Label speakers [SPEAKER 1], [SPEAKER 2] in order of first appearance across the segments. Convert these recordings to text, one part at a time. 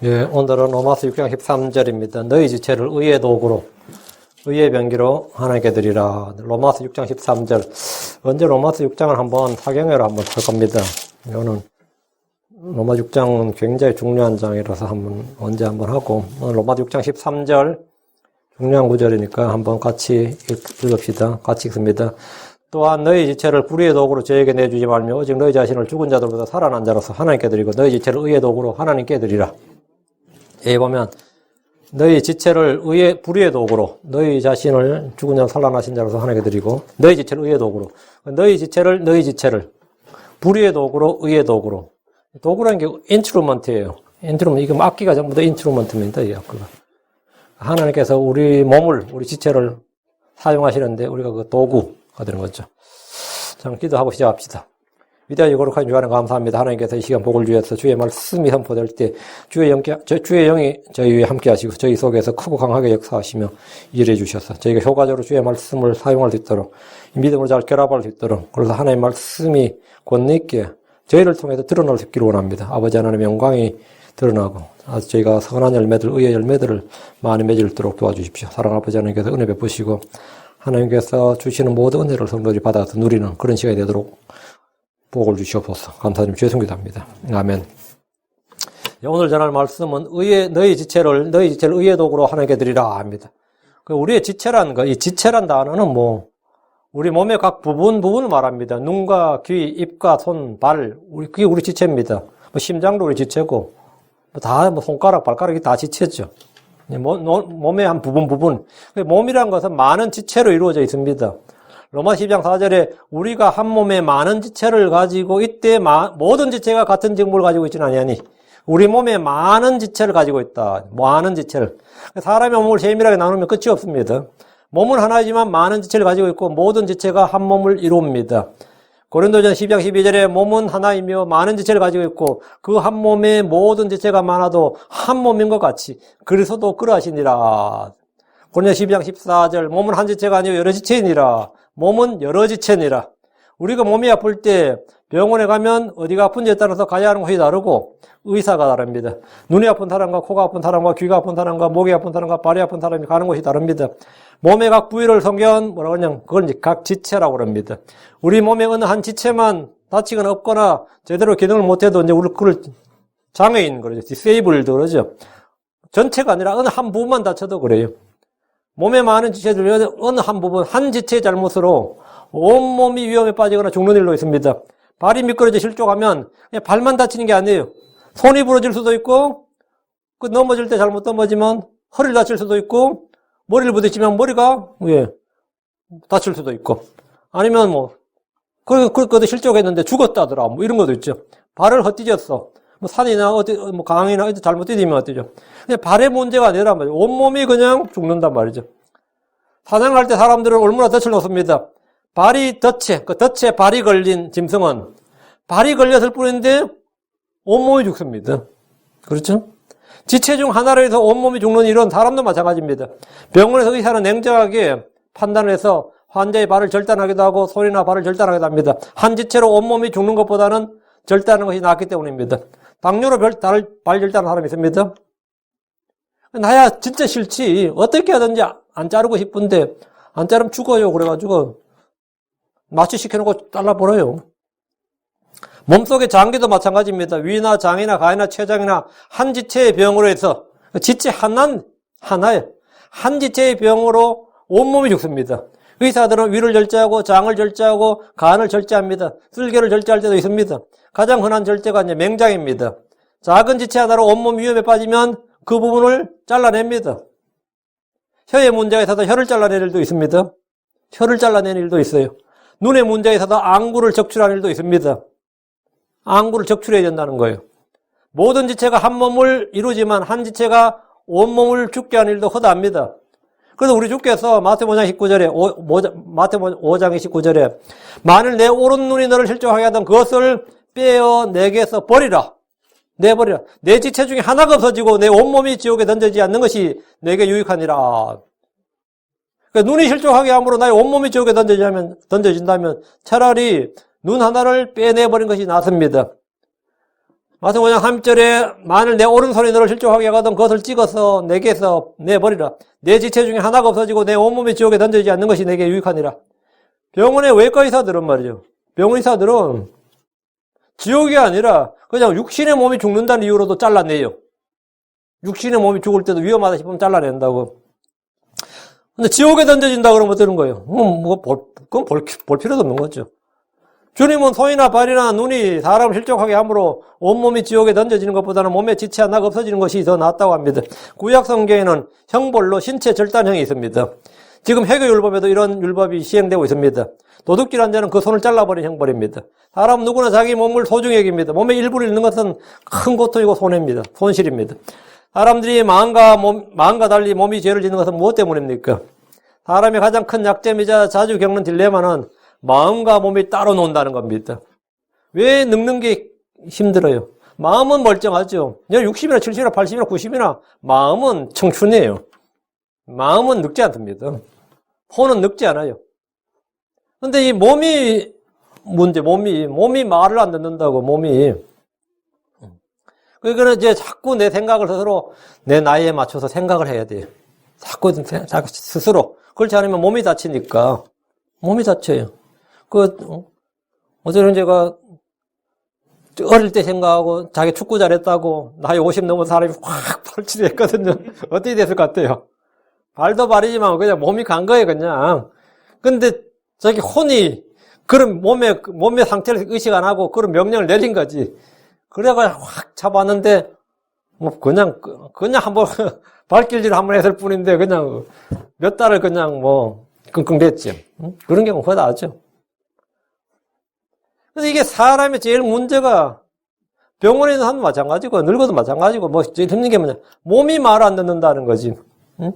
[SPEAKER 1] 예, 오늘은 로마서 6장 13절입니다. 너희 지체를 의의 도구로, 의의 병기로 하나님께 드리라. 로마서 6장 13절. 언제 로마서 6장을 한번 사경회로 한번 할 겁니다. 이거는 로마 6장은 굉장히 중요한 장이라서 언제 한번 하고, 오늘 로마서 6장 13절 중요한 구절이니까 한번 같이 읽읍시다. 같이 읽습니다. 또한 너희 지체를 불의의 도구로 저에게 내주지 말며 오직 너희 자신을 죽은 자들보다 살아난 자로서 하나님께 드리고 너희 지체를 의의 도구로 하나님께 드리라. 여기 보면 너희 지체를 불의의 도구로 너희 자신을 죽은 자 살아나신 자로서 하나님께 드리고 너희 지체를 의의 도구로 너희 지체를 불의의 도구로 의의 도구로 도구라는 게 인트루먼트예요. 인트루먼트 이게 악기가 전부 다 인트루먼트입니다. 이 악기가 하나님께서 우리 몸을 우리 지체를 사용하시는데 우리가 그 도구가 되는 거죠. 자, 기도하고 시작합시다. 위대하고 거룩한 주하나님 감사합니다. 하나님께서 이 시간 복을 주셔서 주의 말씀이 선포될 때 주의 영이 저희 위에 함께 하시고 저희 속에서 크고 강하게 역사하시며 일해 주셔서 저희가 효과적으로 주의 말씀을 사용할 수 있도록 믿음으로 잘 결합할 수 있도록 그래서 하나님의 말씀이 권능 있게 저희를 통해서 드러날 수 있기를 원합니다. 아버지 하나님의 영광이 드러나고 아주 저희가 선한 열매들, 의의 열매들을 많이 맺을 수 있도록 도와주십시오. 사랑하는 아버지 하나님께서 은혜 베푸시고 하나님께서 주시는 모든 은혜를 성도들이 받아서 누리는 그런 시간이 되도록 복을 주시옵소서. 감사드리며 주의 성기도합니다. 아멘. 오늘 전할 말씀은 너희 지체를 의의 도구로 하나님께 드리라 합니다. 우리의 지체라는 거, 이 지체란 단어는 우리 몸의 각 부분을 말합니다. 눈과 귀, 입과 손, 발, 그게 우리 지체입니다. 심장도 우리 지체고, 손가락, 발가락이 다 지체죠. 몸의 한 부분. 몸이라는 것은 많은 지체로 이루어져 있습니다. 로마 12장 4절에 우리가 한 몸에 많은 지체를 가지고 이때 모든 지체가 같은 직무를 가지고 있지는 아니하니 우리 몸에 많은 지체를 가지고 있다. 많은 지체를. 사람의 몸을 세밀하게 나누면 끝이 없습니다. 몸은 하나이지만 많은 지체를 가지고 있고 모든 지체가 한 몸을 이룹니다. 고린도전 12장 12절에 몸은 하나이며 많은 지체를 가지고 있고 그 한 몸에 모든 지체가 많아도 한 몸인 것 같이 그리스도도 그러하시니라. 고린도 12장 14절 몸은 한 지체가 아니요 여러 지체이니라. 몸은 여러 지체니라. 우리가 몸이 아플 때 병원에 가면 어디가 아픈지에 따라서 가야 하는 곳이 다르고 의사가 다릅니다. 눈이 아픈 사람과 코가 아픈 사람과 귀가 아픈 사람과 목이 아픈 사람과 발이 아픈 사람이 가는 곳이 다릅니다. 몸의 각 부위를 성경은 뭐라고 하냐면 그걸 각 지체라고 합니다. 우리 몸의 어느 한 지체만 다치거나 없거나 제대로 기능을 못해도 이제 우리 그걸 장애인 그러죠. 디세이블드 그러죠. 전체가 아니라 어느 한 부분만 다쳐도 그래요. 몸에 많은 지체들 어느 한 부분, 한 지체의 잘못으로 온몸이 위험에 빠지거나 죽는 일도 있습니다. 발이 미끄러져 실족하면 그냥 발만 다치는 게 아니에요. 손이 부러질 수도 있고, 넘어질 때 잘못 넘어지면 허리를 다칠 수도 있고, 머리를 부딪히면 머리가, 다칠 수도 있고, 아니면 그것도 실족했는데 죽었다더라, 이런 것도 있죠. 발을 헛디뎠어. 산이나 강이나 어디 잘못 디디면 어때죠? 근데 발의 문제가 아니란 말이죠. 온몸이 그냥 죽는단 말이죠. 사냥할 때 사람들은 얼마나 덫을 놓습니다. 덫에 발이 걸린 짐승은 발이 걸렸을 뿐인데 온몸이 죽습니다. 그렇죠? 지체 중 하나로 해서 온몸이 죽는 일은 사람도 마찬가지입니다. 병원에서 의사는 냉정하게 판단을 해서 환자의 발을 절단하기도 하고 손이나 발을 절단하기도 합니다. 한 지체로 온몸이 죽는 것보다는 절단하는 것이 낫기 때문입니다. 당뇨로 발 절단하는 사람이 있습니다. 나야 진짜 싫지. 어떻게 하든지 안 자르고 싶은데 안 자르면 죽어요. 그래가지고 마취 시켜놓고 잘라버려요. 몸속의 장기도 마찬가지입니다. 위나 장이나 가이나 췌장이나 한 지체의 병으로 해서 지체 하나에 한 지체의 병으로 온몸이 죽습니다. 의사들은 위를 절제하고 장을 절제하고 간을 절제합니다. 쓸개를 절제할 때도 있습니다. 가장 흔한 절제가 이제 맹장입니다. 작은 지체 하나로 온몸 위험에 빠지면 그 부분을 잘라냅니다. 혀에 문제가 있어서 혀를 잘라낼 일도 있습니다. 혀를 잘라내는 일도 있어요. 눈에 문제가 있어서 안구를 적출하는 일도 있습니다. 안구를 적출해야 된다는 거예요. 모든 지체가 한 몸을 이루지만 한 지체가 온몸을 죽게 하는 일도 허다합니다. 그래서 우리 주께서 마태복음 5장 29절에 만일 내 오른 눈이 너를 실족하게 하던 그것을 빼어 내게서 버리라. 내버리라. 내 지체 중에 하나가 없어지고 내 온몸이 지옥에 던져지지 않는 것이 내게 유익하니라. 그러니까 눈이 실족하게 함으로 나의 온몸이 지옥에 던져진다면 차라리 눈 하나를 빼내버린 것이 낫습니다. 마태복음 5장 3절에 만일 내 오른손이 너를 실족하게 하거든 그것을 찍어서 내게서 내버리라. 내 지체 중에 하나가 없어지고 내 온몸이 지옥에 던져지지 않는 것이 내게 유익하니라. 병원의 외과 의사들은 말이죠. 병원 의사들은 지옥이 아니라 그냥 육신의 몸이 죽는다는 이유로도 잘라내요. 육신의 몸이 죽을 때도 위험하다 싶으면 잘라낸다고. 근데 지옥에 던져진다 그러면 어떠는 거예요? 그건 볼 필요도 없는 거죠. 주님은 손이나 발이나 눈이 사람을 실족하게 함으로 온몸이 지옥에 던져지는 것보다는 몸에 지체 하나가 없어지는 것이 더 낫다고 합니다. 구약 성경에는 형벌로 신체 절단형이 있습니다. 지금 해교율법에도 이런 율법이 시행되고 있습니다. 도둑질한 자는 그 손을 잘라버린 형벌입니다. 사람 누구나 자기 몸을 소중히 여깁니다. 몸의 일부를 잃는 것은 큰 고통이고 손해입니다. 손실입니다. 사람들이 마음과 달리 몸이 죄를 짓는 것은 무엇 때문입니까? 사람의 가장 큰 약점이자 자주 겪는 딜레마는 마음과 몸이 따로 논다는 겁니다. 왜 늙는 게 힘들어요? 마음은 멀쩡하죠. 60이나 70이나 80이나 90이나 마음은 청춘이에요. 마음은 늙지 않습니다. 혼은 늙지 않아요. 근데 이 몸이 문제, 몸이 말을 안 듣는다고, 몸이. 그러니까 이제 자꾸 내 생각을 스스로 내 나이에 맞춰서 생각을 해야 돼요. 자꾸 스스로. 그렇지 않으면 몸이 다치니까. 몸이 다쳐요. 어제는 제가 어릴 때 생각하고 자기 축구 잘했다고 나이 50 넘은 사람이 확 펄치했거든요. 어떻게 됐을 것 같아요? 발도 발이지만 그냥 몸이 간 거예요, 그냥. 근데 저기 혼이 그런 몸의 상태를 의식 안 하고 그런 명령을 내린 거지. 그래가 확 잡았는데, 그냥 한번 발길질 한번 했을 뿐인데, 그냥 몇 달을 그냥 끙끙 됐죠. 그런 경우 거의 다 하죠. 그래서 이게 사람의 제일 문제가 병원에 있는 사람도 마찬가지고, 늙어도 마찬가지고, 제일 힘든 게 뭐냐. 몸이 말 안 듣는다는 거지. 응?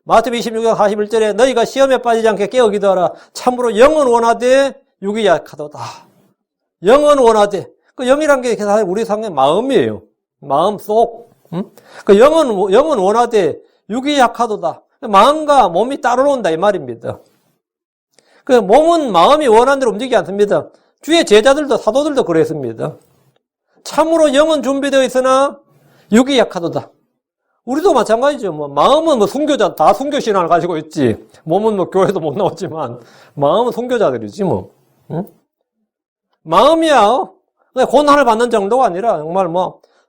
[SPEAKER 1] 마태복음 26장 41절에 너희가 시험에 빠지지 않게 깨어 기도하라. 참으로 영은 원하되 육이 약하도다. 영은 원하되. 그 영이란 게 사실 우리 상의 마음이에요. 마음 속. 응? 그 영은 원하되 육이 약하도다. 마음과 몸이 따로 논다 이 말입니다. 그 몸은 마음이 원하는 대로 움직이지 않습니다. 주의 제자들도 사도들도 그랬습니다. 참으로 영은 준비되어 있으나 육이 약하도다. 우리도 마찬가지죠. 마음은 순교자, 다 순교신앙을 가지고 있지. 몸은 교회도 못 나왔지만, 마음은 순교자들이지, 응? 마음이야. 고난을 받는 정도가 아니라, 정말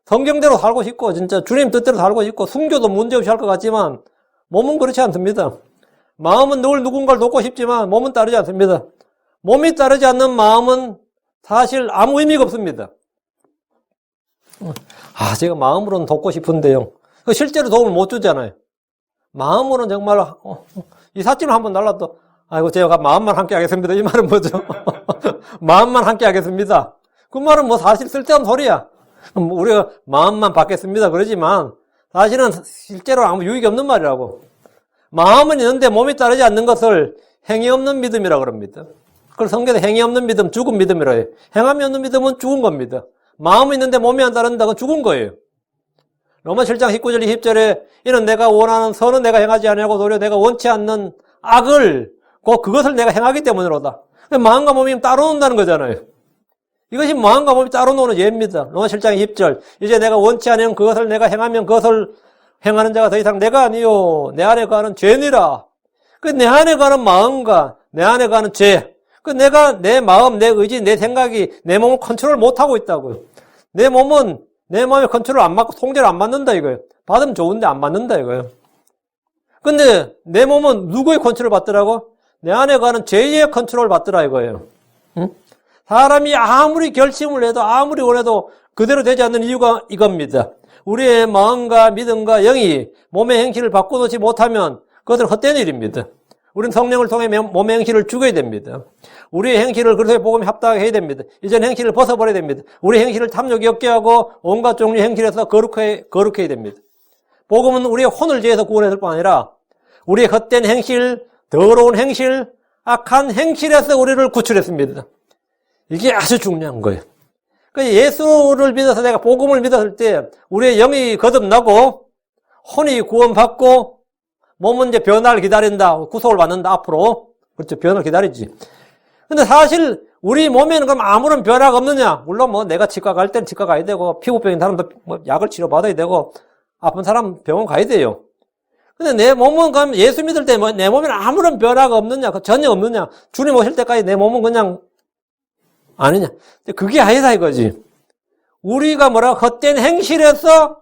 [SPEAKER 1] 성경대로 살고 싶고, 진짜 주님 뜻대로 살고 싶고, 순교도 문제없이 할 것 같지만, 몸은 그렇지 않습니다. 마음은 늘 누군가를 돕고 싶지만, 몸은 따르지 않습니다. 몸이 따르지 않는 마음은 사실 아무 의미가 없습니다. 제가 마음으로는 돕고 싶은데요. 실제로 도움을 못 주잖아요. 마음으로는 정말, 이 삿짐을 한번 날라도, 아이고, 제가 마음만 함께 하겠습니다. 이 말은 뭐죠? 마음만 함께 하겠습니다. 그 말은 사실 쓸데없는 소리야. 우리가 마음만 받겠습니다. 그러지만, 사실은 실제로 아무 유익이 없는 말이라고. 마음은 있는데 몸이 따르지 않는 것을 행위 없는 믿음이라고 그럽니다. 그걸 성경에 행위 없는 믿음, 죽은 믿음이라 해요. 행함이 없는 믿음은 죽은 겁니다. 마음은 있는데 몸이 안 따른다고 죽은 거예요. 로마 7장 19절 20절에 이는 내가 원하는 선은 내가 행하지 아니하고 도리어 내가 원치 않는 악을 그것을 내가 행하기 때문이로다. 마음과 몸이 따로 논다는 거잖아요. 이것이 마음과 몸이 따로 노는 예입니다. 로마 7장 20절 이제 내가 원치 않는 그것을 내가 행하면 그것을 행하는 자가 더 이상 내가 아니요 내 안에 거하는 죄니라. 내 안에 거하는 마음과 내 안에 거하는 죄. 내가 내 마음, 내 의지, 내 생각이 내 몸을 컨트롤 못하고 있다고요. 내 몸은 내 마음에 컨트롤 안 맞고 통제를 안 맞는다 이거예요. 받으면 좋은데 안 맞는다 이거예요. 근데 내 몸은 누구의 컨트롤 받더라고? 내 안에 가는 죄의 컨트롤 받더라 이거예요. 응? 사람이 아무리 결심을 해도 아무리 원해도 그대로 되지 않는 이유가 이겁니다. 우리의 마음과 믿음과 영이 몸의 행실을 바꿔놓지 못하면 그것은 헛된 일입니다. 우리는 성령을 통해 몸의 행실을 죽여야 됩니다. 우리의 행실을 그리스도의 복음에 합당하게 해야 됩니다. 이전 행실을 벗어버려야 됩니다. 우리 행실을 탐욕이 없게 하고 온갖 종류의 행실에서 거룩해야 됩니다. 복음은 우리의 혼을 죄에서 구원했을 뿐 아니라 우리의 헛된 행실, 더러운 행실, 악한 행실에서 우리를 구출했습니다. 이게 아주 중요한 거예요. 예수를 믿어서 내가 복음을 믿었을 때 우리의 영이 거듭나고 혼이 구원받고 몸은 이제 변화를 기다린다. 구속을 받는다, 앞으로. 그렇죠. 변화를 기다리지. 근데 사실 우리 몸에는 그럼 아무런 변화가 없느냐? 물론 뭐 내가 치과 갈 때는 치과 가야 되고, 피부병인 사람도 뭐 약을 치료받아야 되고, 아픈 사람 병원 가야 돼요. 근데 내 몸은 그럼 예수 믿을 때 내 몸에는 아무런 변화가 없느냐? 전혀 없느냐? 주님 오실 때까지 내 몸은 그냥 아니냐? 근데 그게 아니다 이거지. 우리가 뭐라고 헛된 행실에서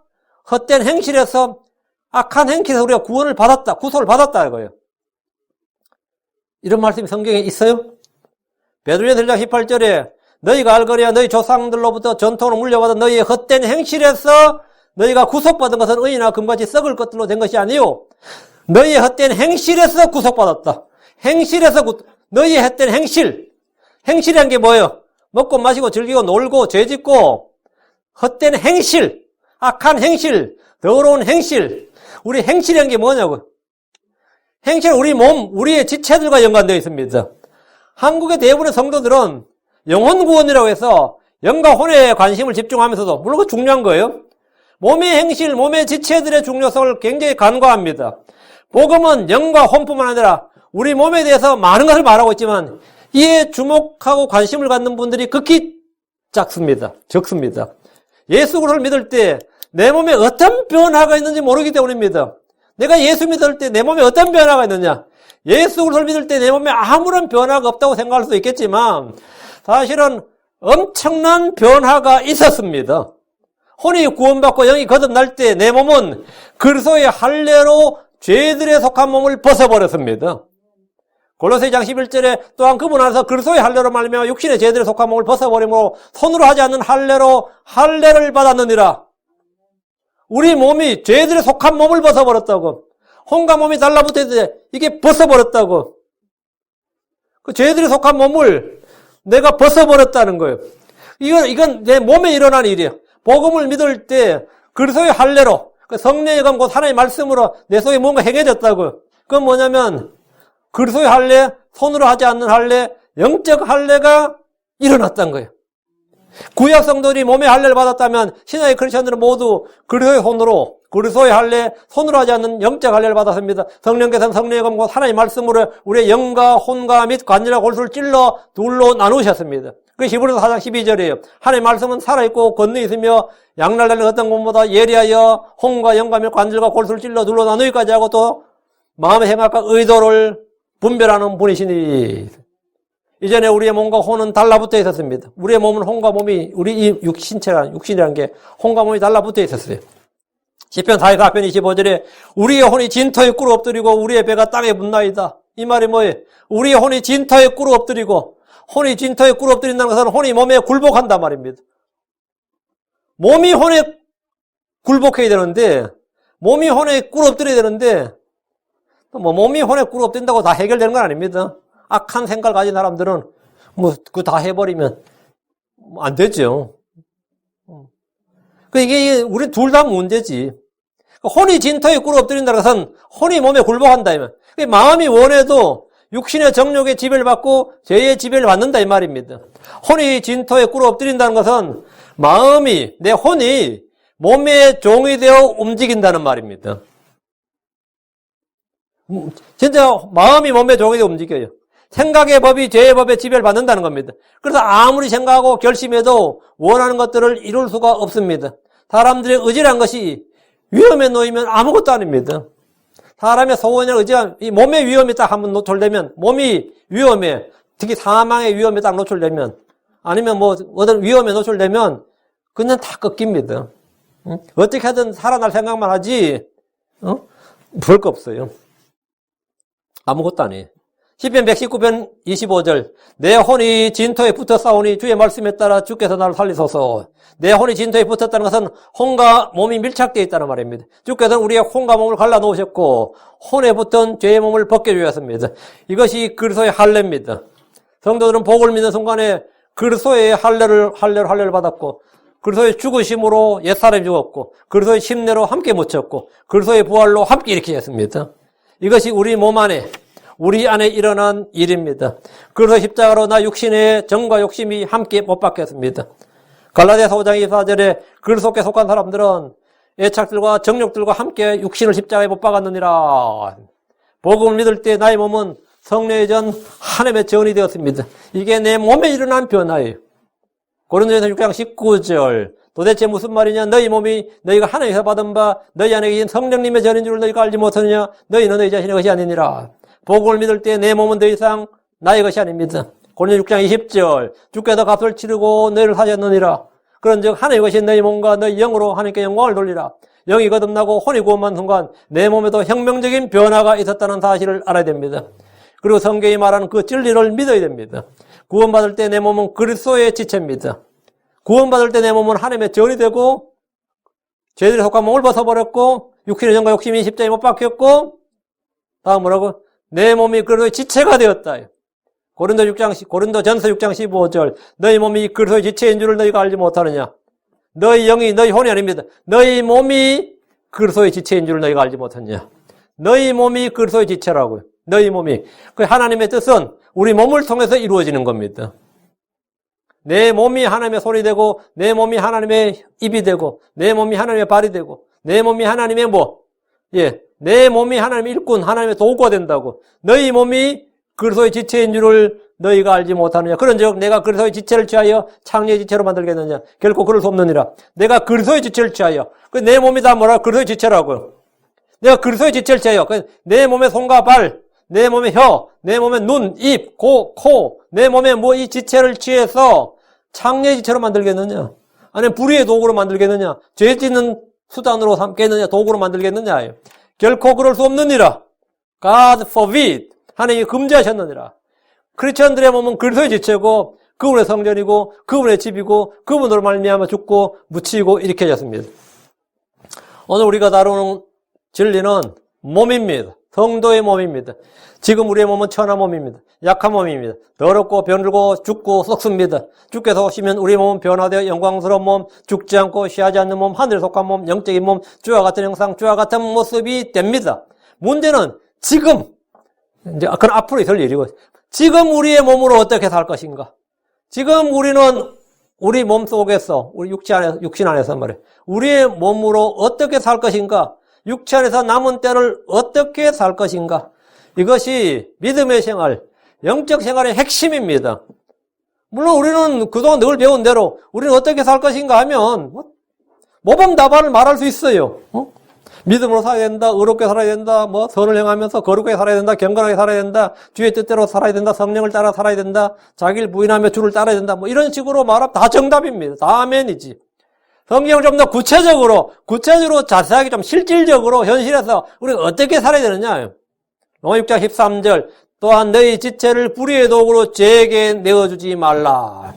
[SPEAKER 1] 악한 행실에서 우리가 구원을 받았다, 구속을 받았다 이거예요. 이런 말씀이 성경에 있어요? 베드로전서 1장 18절에 너희가 알거니와 너희 조상들로부터 전통으로 물려받은 너희의 헛된 행실에서 너희가 구속받은 것은 의인이나 금같이 썩을 것들로 된 것이 아니요 너희의 헛된 행실에서 구속받았다. 너희의 헛된 행실이란 게 뭐예요? 먹고 마시고 즐기고 놀고 죄짓고 헛된 행실, 악한 행실, 더러운 행실. 우리 행실이란 게 뭐냐고. 행실은 우리 몸, 우리의 지체들과 연관되어 있습니다. 한국의 대부분의 성도들은 영혼구원이라고 해서 영과 혼에 관심을 집중하면서도, 물론 그거 중요한 거예요. 몸의 행실, 몸의 지체들의 중요성을 굉장히 간과합니다. 복음은 영과 혼뿐만 아니라 우리 몸에 대해서 많은 것을 말하고 있지만 이에 주목하고 관심을 갖는 분들이 극히 적습니다. 예수 그리스도를 믿을 때 내 몸에 어떤 변화가 있는지 모르기 때문입니다. 내가 예수 믿을 때 내 몸에 어떤 변화가 있느냐? 예수 그리스도를 믿을 때 내 몸에 아무런 변화가 없다고 생각할 수도 있겠지만 사실은 엄청난 변화가 있었습니다. 혼이 구원받고 영이 거듭날 때 내 몸은 그리스도의 할례로 죄들에 속한 몸을 벗어버렸습니다. 골로새 2장 11절에 또한 그분 안에서 그리스도의 할례로 말미암아 육신의 죄들에 속한 몸을 벗어버림으로 손으로 하지 않는 할례로 할례를 받았느니라. 우리 몸이 죄들에 속한 몸을 벗어버렸다고. 혼과 몸이 달라붙어 있는데 이게 벗어버렸다고. 그 죄들에 속한 몸을 내가 벗어버렸다는 거예요. 이건 내 몸에 일어난 일이에요. 복음을 믿을 때 그리스도의 할례로, 성령의 검 곧 하나님의 말씀으로 내 속에 뭔가 행해졌다고. 그건 뭐냐면 그리스도의 할례, 손으로 하지 않는 할례, 영적 할례가 일어났다는 거예요. 구약 성도들이 몸의 할례를 받았다면 신약의 크리스천들은 모두 그리스도의 손으로, 그리스도의 할례, 손으로 하지 않는 영적 할례를 받았습니다. 성령께서는 성령의 검 곧 하나님의 말씀으로 우리의 영과 혼과 및 관절과 골수를 찔러 둘로 나누셨습니다. 그 히브리서 4장 12절이에요. 하나님의 말씀은 살아있고 권능이 있으며 양날달린 어떤 것보다 예리하여 혼과 영과 및 관절과 골수를 찔러 둘로 나누기까지 하고 또 마음의 생각과 의도를 분별하는 분이시니. 이전에 우리의 몸과 혼은 달라붙어 있었습니다. 우리의 몸은 혼과 몸이, 우리 이 육신이라는 게 혼과 몸이 달라붙어 있었어요. 시편 44편 25절에 우리의 혼이 진토에 꿇어 엎드리고 우리의 배가 땅에 묻나이다. 이 말이 뭐예요? 우리의 혼이 진토에 꿇어 엎드리고, 혼이 진토에 꿇어 엎드린다는 것은 혼이 몸에 굴복한단 말입니다. 몸이 혼에 굴복해야 되는데, 몸이 혼에 꿇어 엎드려야 되는데, 뭐 몸이 혼에 꿇어 엎드린다고 다 해결되는 건 아닙니다. 악한 생각을 가진 사람들은 뭐 그거 다 해버리면 안 되죠. 이게 우리 둘 다 문제지. 혼이 진토에 꿇어 엎드린다는 것은 혼이 몸에 굴복한다. 마음이 원해도 육신의 정욕의 지배를 받고 죄의 지배를 받는다 이 말입니다. 혼이 진토에 꿇어 엎드린다는 것은 마음이, 내 혼이 몸의 종이 되어 움직인다는 말입니다. 진짜 마음이 몸의 종이 되어 움직여요. 생각의 법이 죄의 법에 지배를 받는다는 겁니다. 그래서 아무리 생각하고 결심해도 원하는 것들을 이룰 수가 없습니다. 사람들의 의지란 것이 위험에 놓이면 아무것도 아닙니다. 사람의 소원이나 의지가, 이 몸의 위험이 딱 한번 노출되면, 몸이 위험에, 특히 사망의 위험에 딱 노출되면, 아니면 뭐 어떤 위험에 노출되면 그냥 다 꺾입니다. 어떻게 하든 살아날 생각만 하지, 볼 거 없어요. 아무것도 아니에요. 시편 119편 25절 내 혼이 진토에 붙어 싸우니 주의 말씀에 따라 주께서 나를 살리소서. 내 혼이 진토에 붙었다는 것은 혼과 몸이 밀착되어 있다는 말입니다. 주께서는 우리의 혼과 몸을 갈라놓으셨고 혼에 붙은 죄의 몸을 벗겨주셨습니다. 이것이 그리스도의 할례입니다. 성도들은 복을 믿는 순간에 그리스도의 할례를 받았고 그리스도의 죽으심으로 옛사람이 죽었고 그리스도의 심내로 함께 묻혔고 그리스도의 부활로 함께 일으키셨습니다. 이것이 우리 몸 안에 우리 안에 일어난 일입니다. 그래서 십자가로 나 육신의 정과 욕심이 함께 못 박혔습니다. 갈라디아서 5장 24절에 그리스도께 속한 사람들은 애착들과 정욕들과 함께 육신을 십자가에 못 박았느니라. 복음을 믿을 때 나의 몸은 성령의 전, 하나님의 전이 되었습니다. 이게 내 몸에 일어난 변화예요. 고린도전서 6장 19절. 도대체 무슨 말이냐? 너희 몸이 너희가 하나님에서 받은 바 너희 안에 계신 성령님의 전인 줄 너희가 알지 못하느냐? 너희는 너희 자신의 것이 아니니라. 복음을 믿을 때 내 몸은 더 이상 나의 것이 아닙니다. 고린도전서 6장 20절. 주께서 값을 치르고 너희를 사셨느니라. 그런즉 하나님의 것이 너희 몸과 너희 영으로 하나님께 영광을 돌리라. 영이 거듭나고 혼이 구원받는 순간 내 몸에도 혁명적인 변화가 있었다는 사실을 알아야 됩니다. 그리고 성경이 말하는 그 진리를 믿어야 됩니다. 구원받을 때 내 몸은 그리스도의 지체입니다. 구원받을 때 내 몸은 하나님의 전이 되고 죄들의 속한 몸을 벗어버렸고 육신의 정과 욕심이 십자가에 못 박혔고 다음 뭐라고? 내 몸이 그리스도의 지체가 되었다. 고린도전서 6장 15절. 너희 몸이 그리스도의 지체인 줄을 너희가 알지 못하느냐? 너희 영이 너희 혼이 아닙니다. 너희 몸이 그리스도의 지체인 줄을 너희가 알지 못하느냐? 너희 몸이 그리스도의 지체라고요. 너희 몸이. 그 하나님의 뜻은 우리 몸을 통해서 이루어지는 겁니다. 내 몸이 하나님의 손이 되고 내 몸이 하나님의 입이 되고 내 몸이 하나님의 발이 되고 내 몸이 하나님의 내 몸이 하나님의 일꾼, 하나님의 도구가 된다고. 너희 몸이 그리스도의 지체인 줄을 너희가 알지 못하느냐. 그런즉 내가 그리스도의 지체를 취하여 창녀의 지체로 만들겠느냐. 결코 그럴 수 없느니라. 내가 그리스도의 지체를 취하여. 내 몸이 다 뭐라? 그리스도의 지체라고요. 내가 그리스도의 지체를 취하여. 내 몸의 손과 발, 내 몸의 혀, 내 몸의 눈, 입, 코, 내 몸의 이 지체를 취해서 창녀의 지체로 만들겠느냐? 아니면 불의의 도구로 만들겠느냐? 죄 짓는 수단으로 삼겠느냐? 도구로 만들겠느냐? 결코 그럴 수 없느니라. God forbid. 하나님이 금지하셨느니라. 크리스천들의 몸은 그리스도의 지체고 그분의 성전이고 그분의 집이고 그분으로 말미암아 죽고 묻히고 일으켜졌습니다. 오늘 우리가 다루는 진리는 몸입니다. 성도의 몸입니다. 지금 우리의 몸은 천한 몸입니다. 약한 몸입니다. 더럽고 병들고 죽고 썩습니다. 주께서 오시면 우리의 몸은 변화되어 영광스러운 몸, 죽지 않고 쉬하지 않는 몸, 하늘에 속한 몸, 영적인 몸, 주와 같은 형상, 주와 같은 모습이 됩니다. 문제는 지금, 이제 그건 앞으로 있을 일이고, 지금 우리의 몸으로 어떻게 살 것인가? 지금 우리는 우리 몸 속에서, 우리 육신 안에서 말이에요. 우리의 몸으로 어떻게 살 것인가? 육체 안에서 남은 때를 어떻게 살 것인가? 이것이 믿음의 생활, 영적 생활의 핵심입니다. 물론 우리는 그동안 늘 배운 대로 우리는 어떻게 살 것인가 하면 모범답안을 말할 수 있어요. 믿음으로 살아야 된다, 의롭게 살아야 된다, 선을 행하면서 거룩하게 살아야 된다, 경건하게 살아야 된다, 주의 뜻대로 살아야 된다, 성령을 따라 살아야 된다, 자기를 부인하며 주를 따라야 된다, 이런 식으로 말하면 다 정답입니다. 다 아멘이지. 성경을 좀 더 구체적으로 자세하게 좀 실질적으로 현실에서 우리가 어떻게 살아야 되느냐. 로마 6장 13절. 또한 너희 지체를 불의의 도구로 죄에게 내어주지 말라.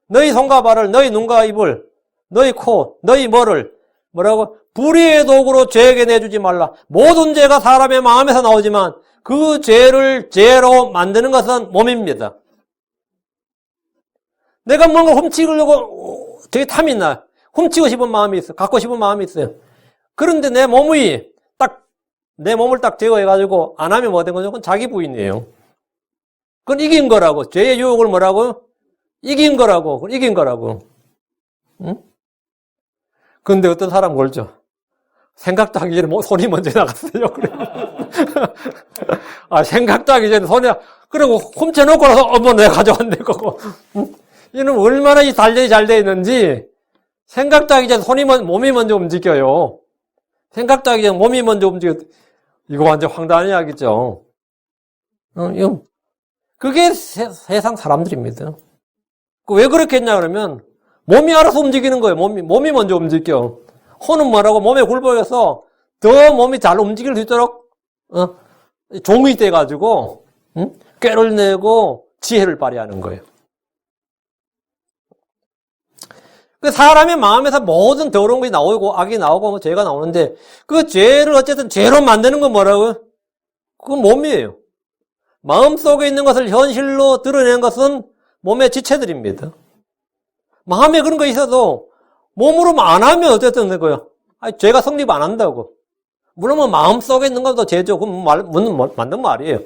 [SPEAKER 1] 너희 손과 발을, 너희 눈과 입을, 너희 코, 너희 머리를 뭐라고? 불의의 도구로 죄에게 내주지 말라. 모든 죄가 사람의 마음에서 나오지만 그 죄를 죄로 만드는 것은 몸입니다. 내가 뭔가 훔치려고 되게 탐이 나. 훔치고 싶은 마음이 있어. 갖고 싶은 마음이 있어요. 그런데 내 몸을 딱 제거해가지고 안 하면 뭐 된 거죠? 그건 자기 부인이에요. 그건 이긴 거라고. 죄의 유혹을 뭐라고? 이긴 거라고. 그건 이긴 거라고. 응? 근데 어떤 사람 걸죠. 생각도 하기 전에 손이 먼저 나갔어요. 그래. 생각도 하기 전에 그리고 훔쳐놓고 나서, 내가 가져왔네, 그거. 응? 이는 얼마나 이 단련이 잘 돼 있는지, 생각도 하기 전에 몸이 먼저 움직여요. 생각도 하기 전에 몸이 먼저 움직여. 이거 완전 황당한 이야기죠. 그게 세상 사람들입니다. 왜 그렇게 했냐 그러면, 몸이 알아서 움직이는 거예요. 몸이 먼저 움직여. 혼은 뭐라고? 몸에 굴복해서 더 몸이 잘 움직일 수 있도록, 종이 돼가지고, 꾀를 내고 지혜를 발휘하는 거예요. 그 사람의 마음에서 모든 더러운 것이 나오고, 악이 나오고, 죄가 나오는데, 그 죄를 어쨌든 죄로 만드는 건 뭐라고요? 그건 몸이에요. 마음 속에 있는 것을 현실로 드러내는 것은 몸의 지체들입니다. 마음에 그런 거 있어도 몸으로 안 하면 어쨌든 되고요. 죄가 성립 안 한다고. 물론 마음 속에 있는 것도 죄죠. 그건 맞는 말이에요.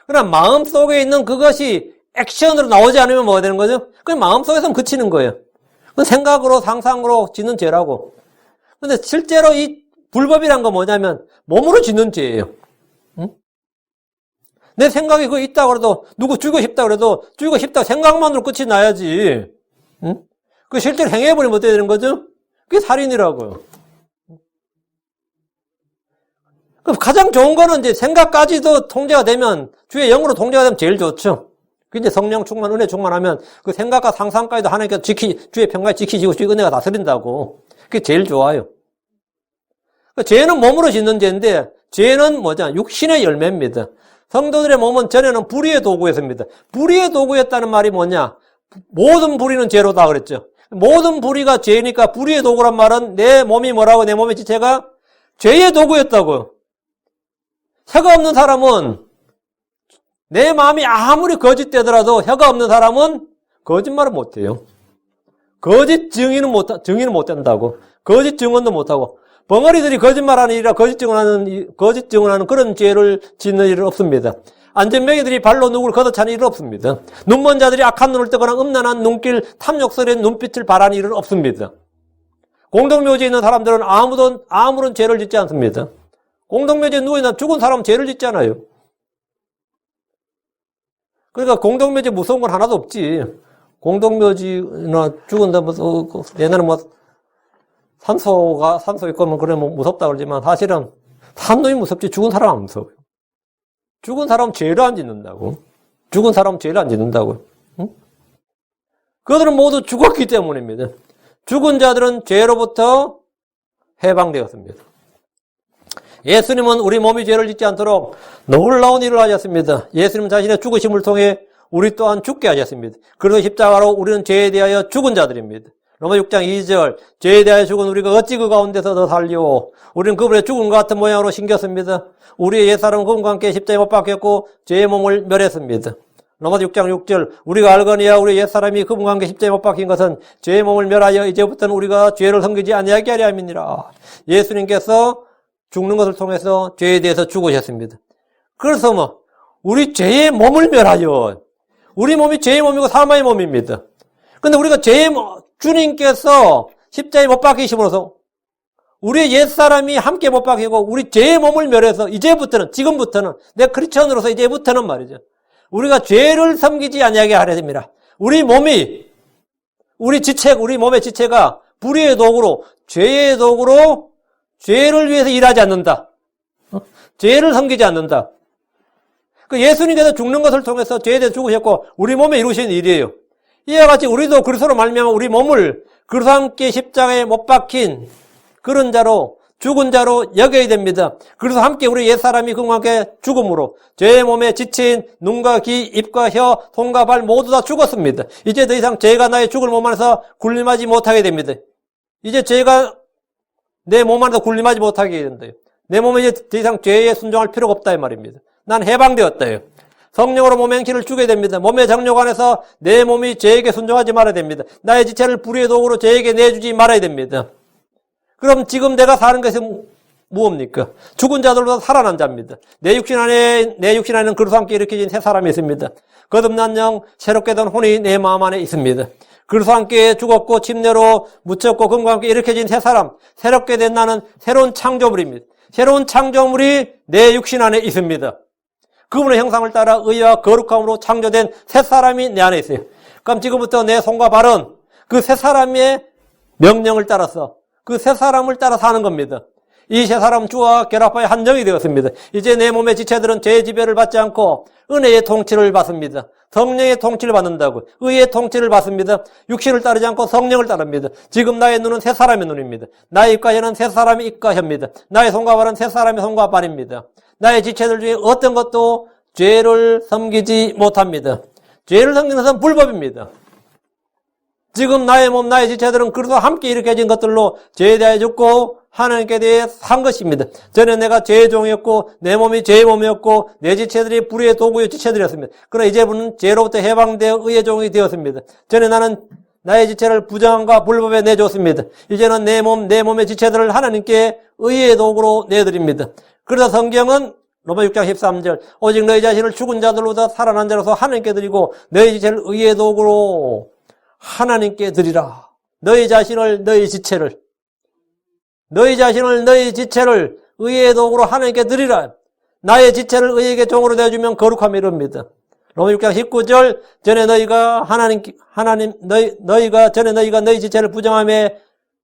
[SPEAKER 1] 그러나 마음 속에 있는 그것이 액션으로 나오지 않으면 뭐가 되는 거죠? 그냥 마음 속에서는 그치는 거예요. 그건 생각으로 상상으로 짓는 죄라고. 근데 실제로 이 불법이란 건 뭐냐면 몸으로 짓는 죄예요. 응? 내 생각이 그거 있다 그래도, 누구 죽이고 싶다 그래도, 죽이고 싶다 생각만으로 끝이 나야지. 응? 그 실제로 행해버리면 어떻게 되는 거죠? 그게 살인이라고요. 그럼 가장 좋은 거는 이제 생각까지도 통제가 되면, 주의 영으로 통제가 되면 제일 좋죠. 그 이제 성령 충만, 은혜 충만하면 그 생각과 상상까지도 하나님께서 주의 평강에 지키시고 주의 은혜가 다스린다고. 그게 제일 좋아요. 죄는 몸으로 짓는 죄인데, 죄는 뭐냐? 육신의 열매입니다. 성도들의 몸은 전에는 불의의 도구였습니다. 불의의 도구였다는 말이 뭐냐? 모든 불의는 죄로다 그랬죠. 모든 불의가 죄니까 불의의 도구란 말은 내 몸이 뭐라고? 내 몸의 지체가 죄의 도구였다고요. 혀가 없는 사람은 내 마음이 아무리 거짓되더라도 혀가 없는 사람은 거짓말을 못해요. 거짓 증인은 못 된다고. 거짓 증언도 못하고. 벙어리들이 거짓말하는 일이라 거짓 증언하는 그런 죄를 짓는 일은 없습니다. 안전뱅이들이 발로 누구를 걷어차는 일은 없습니다. 눈먼 자들이 악한 눈을 뜨거나 음란한 눈길, 탐욕스러운 눈빛을 바라는 일은 없습니다. 공동묘지에 있는 사람들은 아무런 죄를 짓지 않습니다. 공동묘지에 누워있는 죽은 사람은 죄를 짓잖아요. 그러니까 공동묘지에 무서운 건 하나도 없지. 공동묘지나 죽은 데 옛날에 산소 있고 뭐 그래 무섭다 그러지만 사실은 산놈이 무섭지 죽은 사람 안 무서워요. 죽은 사람은 죄를 안 짓는다고. 죽은 사람은 죄를 안 짓는다고. 응? 그들은 모두 죽었기 때문입니다. 죽은 자들은 죄로부터 해방되었습니다. 예수님은 우리 몸이 죄를 짓지 않도록 놀라운 일을 하셨습니다. 예수님은 자신의 죽으심을 통해 우리 또한 죽게 하셨습니다. 그래서 십자가로 우리는 죄에 대하여 죽은 자들입니다. 로마 6장 2절 죄에 대하여 죽은 우리가 어찌 그 가운데서 더 살리오. 우리는 그분의 죽은 것 같은 모양으로 신겼습니다. 우리의 옛사람은 그분과 함께 십자가에 못 박혔고 죄의 몸을 멸했습니다. 로마 6장 6절 우리가 알거니와 우리 옛사람이 그분과 함께 십자가에 못 박힌 것은 죄의 몸을 멸하여 이제부터는 우리가 죄를 섬기지 아니하게 하려 함이니라. 예수님께서 죽는 것을 통해서 죄에 대해서 죽으셨습니다. 그래서 우리 죄의 몸을 멸하여 우리 몸이 죄의 몸이고 사망의 몸입니다. 근데 우리가 주님께서 십자가에 못 박히심으로써 우리의 옛사람이 함께 못 박히고 우리 죄의 몸을 멸해서 지금부터는 내 크리스천으로서 이제부터는 말이죠. 우리가 죄를 섬기지 아니하게 하려 됩니다. 우리 몸이 우리 몸의 지체가 불의의 도구로 죄의 도구로 죄를 위해서 일하지 않는다. 죄를 섬기지 않는다. 그 예수님께서 죽는 것을 통해서 죄에 대해 죽으셨고 우리 몸에 이루신 일이에요. 이와 같이 우리도 그리스도로 말미암아 우리 몸을 그리스도와 함께 십자가에 못 박힌 그런 자로 죽은 자로 여겨야 됩니다. 그래서 함께 우리 옛사람이 그와 함께 죽음으로 죄의 몸에 지친 눈과 귀, 입과 혀, 손과 발 모두 다 죽었습니다. 이제 더 이상 죄가 나의 죽을 몸 안에서 군림하지 못하게 됩니다. 이제 죄가 내 몸 안에서 군림하지 못하게 된다. 내 몸에 이제 더 이상 죄에 순종할 필요가 없다 이 말입니다. 난 해방되었다. 성령으로 몸의 행실을 주게 됩니다. 몸의 정욕 안에서 내 몸이 죄에게 순종하지 말아야 됩니다. 나의 지체를 불의의 도구로 죄에게 내주지 말아야 됩니다. 그럼 지금 내가 사는 것이 무엇입니까? 죽은 자들보다 살아난 자입니다. 내 육신 안에는 그리스도와 함께 일으켜진 새 사람이 있습니다. 거듭난 영, 새롭게 된 혼이 내 마음 안에 있습니다. 그리스도와 함께 죽었고 침례로 묻혔고 그분과 함께 일으켜진 새 사람, 새롭게 된 나는 새로운 창조물입니다. 새로운 창조물이 내 육신 안에 있습니다. 그분의 형상을 따라 의와 거룩함으로 창조된 새 사람이 내 안에 있어요. 그럼 지금부터 내 손과 발은 그 새 사람의 명령을 따라서 그 새 사람을 따라 사는 겁니다. 이 새 사람 주와 결합하여 한 영이 되었습니다. 이제 내 몸의 지체들은 죄의 지배를 받지 않고 은혜의 통치를 받습니다. 성령의 통치를 받는다고. 의의 통치를 받습니다. 육신을 따르지 않고 성령을 따릅니다. 지금 나의 눈은 새 사람의 눈입니다. 나의 입과 혀는 새 사람의 입과 혀입니다. 나의 손과 발은 새 사람의 손과 발입니다. 나의 지체들 중에 어떤 것도 죄를 섬기지 못합니다. 죄를 섬기는 것은 불법입니다. 지금 나의 몸, 나의 지체들은 그리스도와 함께 일으켜진 것들로 죄에 대해 죽고 하나님께 대해 산 것입니다. 전에 내가 죄의 종이었고 내 몸이 죄의 몸이었고 내 지체들이 불의의 도구의 지체들이었습니다. 그러나 이제는 죄로부터 해방되어 의의 종이 되었습니다. 전에 나는 나의 지체를 부정함과 불법에 내줬습니다. 이제는 내 몸의 지체들을 하나님께 의의 도구로 내드립니다. 그래서 성경은 로마 6장 13절 오직 너희 자신을 죽은 자들로부터 살아난 자로서 하나님께 드리고 너희 지체를 의의 도구로 하나님께 드리라. 너희 자신을 너희 지체를 의의 도구로 하나님께 드리라. 나의 지체를 의에게 종으로 내주면 거룩함이 이릅니다. 로마 6장 19절 전에 너희가 너희가 너희 지체를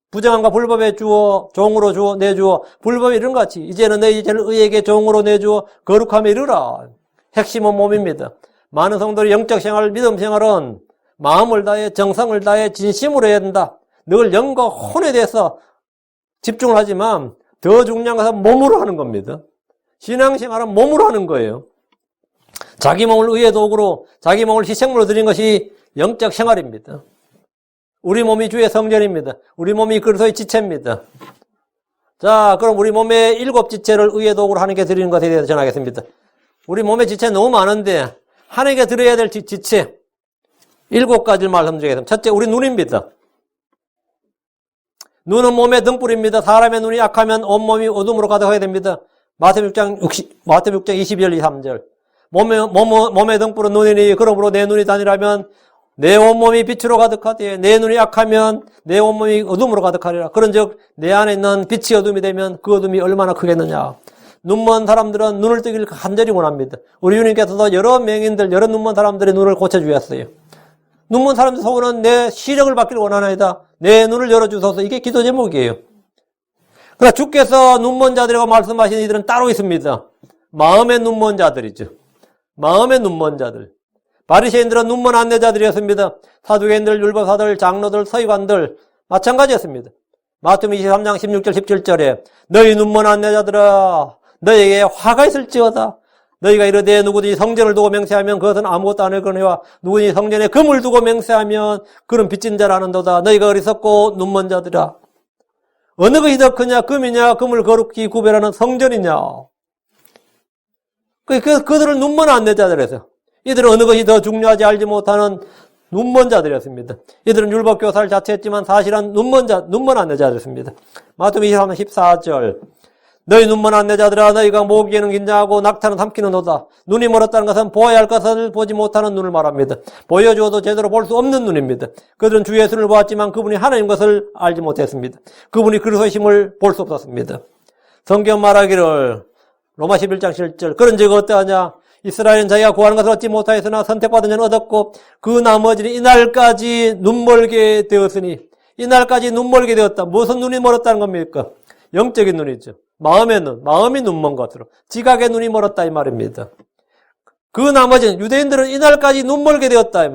[SPEAKER 1] 부정함과 불법에 주어 종으로 주어 내주어 불법이 이런 것 같이 이제는 너희 지체를 의에게 종으로 내주어 거룩함에 이르라. 핵심은 몸입니다. 많은 성도들이 영적 생활, 믿음 생활은 마음을 다해 정성을 다해 진심으로 해야 된다. 늘 영과 혼에 대해서 집중을 하지만 더 중요한 것은 몸으로 하는 겁니다. 신앙생활은 몸으로 하는 거예요. 자기 몸을 의의 도구로 자기 몸을 희생물로 드린 것이 영적 생활입니다. 우리 몸이 주의 성전입니다. 우리 몸이 그리스도의 지체입니다. 자, 그럼 우리 몸의 7 지체를 의의 도구로 하나님께 드리는 것에 대해서 전하겠습니다. 우리 몸의 지체 너무 많은데 하나님께 드려야 될 지체 7가지를 말씀드리겠습니다. 첫째, 우리 눈입니다. 눈은 몸의 등불입니다. 사람의 눈이 약하면 온몸이 어둠으로 가득하게 됩니다. 마태복음 6장 22절 23절. 몸의 등불은 눈이니 그러므로 내 눈이 단일하면 내 온몸이 빛으로 가득하되 내 눈이 약하면 내 온몸이 어둠으로 가득하리라. 그런즉 내 안에 있는 빛이 어둠이 되면 그 어둠이 얼마나 크겠느냐. 눈먼 사람들은 눈을 뜨기를 간절히 원합니다. 우리 주님께서도 여러 맹인들, 여러 눈먼 사람들의 눈을 고쳐주셨어요. 눈먼 사람들 소원은 내 시력을 받기를 원하나이다. 내 눈을 열어주소서. 이게 기도 제목이에요. 그러나 주께서 눈먼 자들이라고 말씀하신 이들은 따로 있습니다. 마음의 눈먼 자들이죠. 마음의 눈먼 자들. 바리새인들은 눈먼 안내자들이었습니다. 사두개인들, 율법사들, 장로들, 서기관들 마찬가지였습니다. 마태복음 23장 16절 17절에 너희 눈먼 안내자들아 너희에게 화가 있을지어다. 너희가 이르되 누구든지 성전을 두고 맹세하면 그것은 아무것도 안 할거니와 누구든지 성전에 금을 두고 맹세하면 그는 빚진 자라는도다. 너희가 어리석고 눈먼 자들아 어느 것이 더 크냐 금이냐 금을 거룩히 구별하는 성전이냐. 그들은 눈먼 안내자들에서 이들은 어느 것이 더 중요하지 알지 못하는 눈먼 자들이었습니다. 이들은 율법교사를 자처했지만 사실은 눈먼 안내자들이었습니다. 마태복음 23장 14절 너희 눈먼 안내자들아 너희가 모기에는 긴장하고 낙타는 삼키는도다. 눈이 멀었다는 것은 보아야 할 것을 보지 못하는 눈을 말합니다. 보여주어도 제대로 볼 수 없는 눈입니다. 그들은 주 예수를 보았지만 그분이 하나님 것을 알지 못했습니다. 그분이 그리스도의 힘을 볼 수 없었습니다. 성경 말하기를 로마 11장 7절 그런즉 어떠하냐 이스라엘은 자기가 구하는 것을 얻지 못하였으나 선택받은 자는 얻었고 그 나머지는 이날까지 눈멀게 되었으니 이날까지 눈멀게 되었다. 무슨 눈이 멀었다는 겁니까? 영적인 눈이죠. 마음의 눈, 마음이 눈먼 것으로 지각의 눈이 멀었다 이 말입니다. 그 나머지는 유대인들은 이날까지 눈멀게 되었다.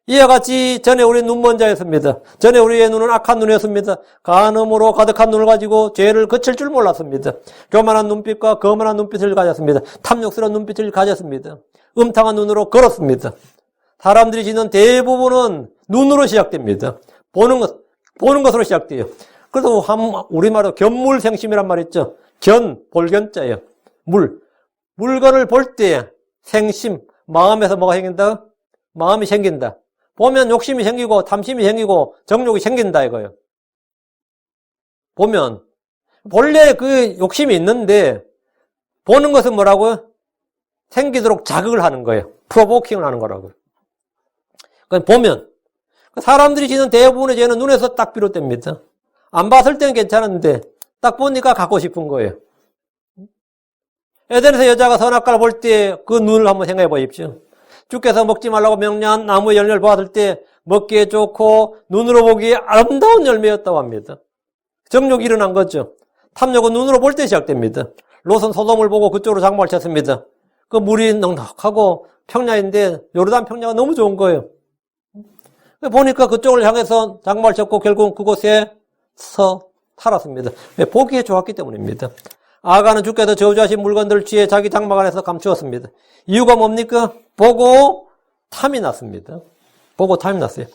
[SPEAKER 1] 이와 같이 전에 우리 눈먼 자였습니다. 전에 우리의 눈은 악한 눈이었습니다. 간음으로 가득한 눈을 가지고 죄를 그칠 줄 몰랐습니다. 교만한 눈빛과 거만한 눈빛을 가졌습니다. 탐욕스러운 눈빛을 가졌습니다. 음탕한 눈으로 걸었습니다. 사람들이 짓는 대부분은 눈으로 시작됩니다. 보는 것으로 시작돼요. 그래서 우리말로 견물생심이란 말 있죠. 볼견자예요. 물건을 볼 때 생심, 마음에서 뭐가 생긴다? 마음이 생긴다. 보면 욕심이 생기고 탐심이 생기고 정욕이 생긴다 이거예요. 보면 본래 그 욕심이 있는데 보는 것은 뭐라고요? 생기도록 자극을 하는 거예요. 프로보킹을 하는 거라고요. 그러니까 보면 사람들이 지는 대부분의 죄는 눈에서 딱 비롯됩니다. 안 봤을 때는 괜찮은데 딱 보니까 갖고 싶은 거예요. 에덴에서 여자가 선악과를 볼 때 그 눈을 한번 생각해 보십시오. 주께서 먹지 말라고 명령한 나무 열매를 보았을 때 먹기에 좋고 눈으로 보기에 아름다운 열매였다고 합니다. 정욕이 일어난 거죠. 탐욕은 눈으로 볼 때 시작됩니다. 롯은 소돔을 보고 그쪽으로 장막을 쳤습니다. 그 물이 넉넉하고 평야인데 요르단 평야가 너무 좋은 거예요. 보니까 그쪽을 향해서 장막을 쳤고 결국은 그곳에 살았습니다. 왜? 보기에 좋았기 때문입니다. 아가는 주께서 저주하신 물건들을 취해 자기 장막 안에서 감추었습니다. 이유가 뭡니까? 보고 탐이 났습니다. 보고 탐이 났어요.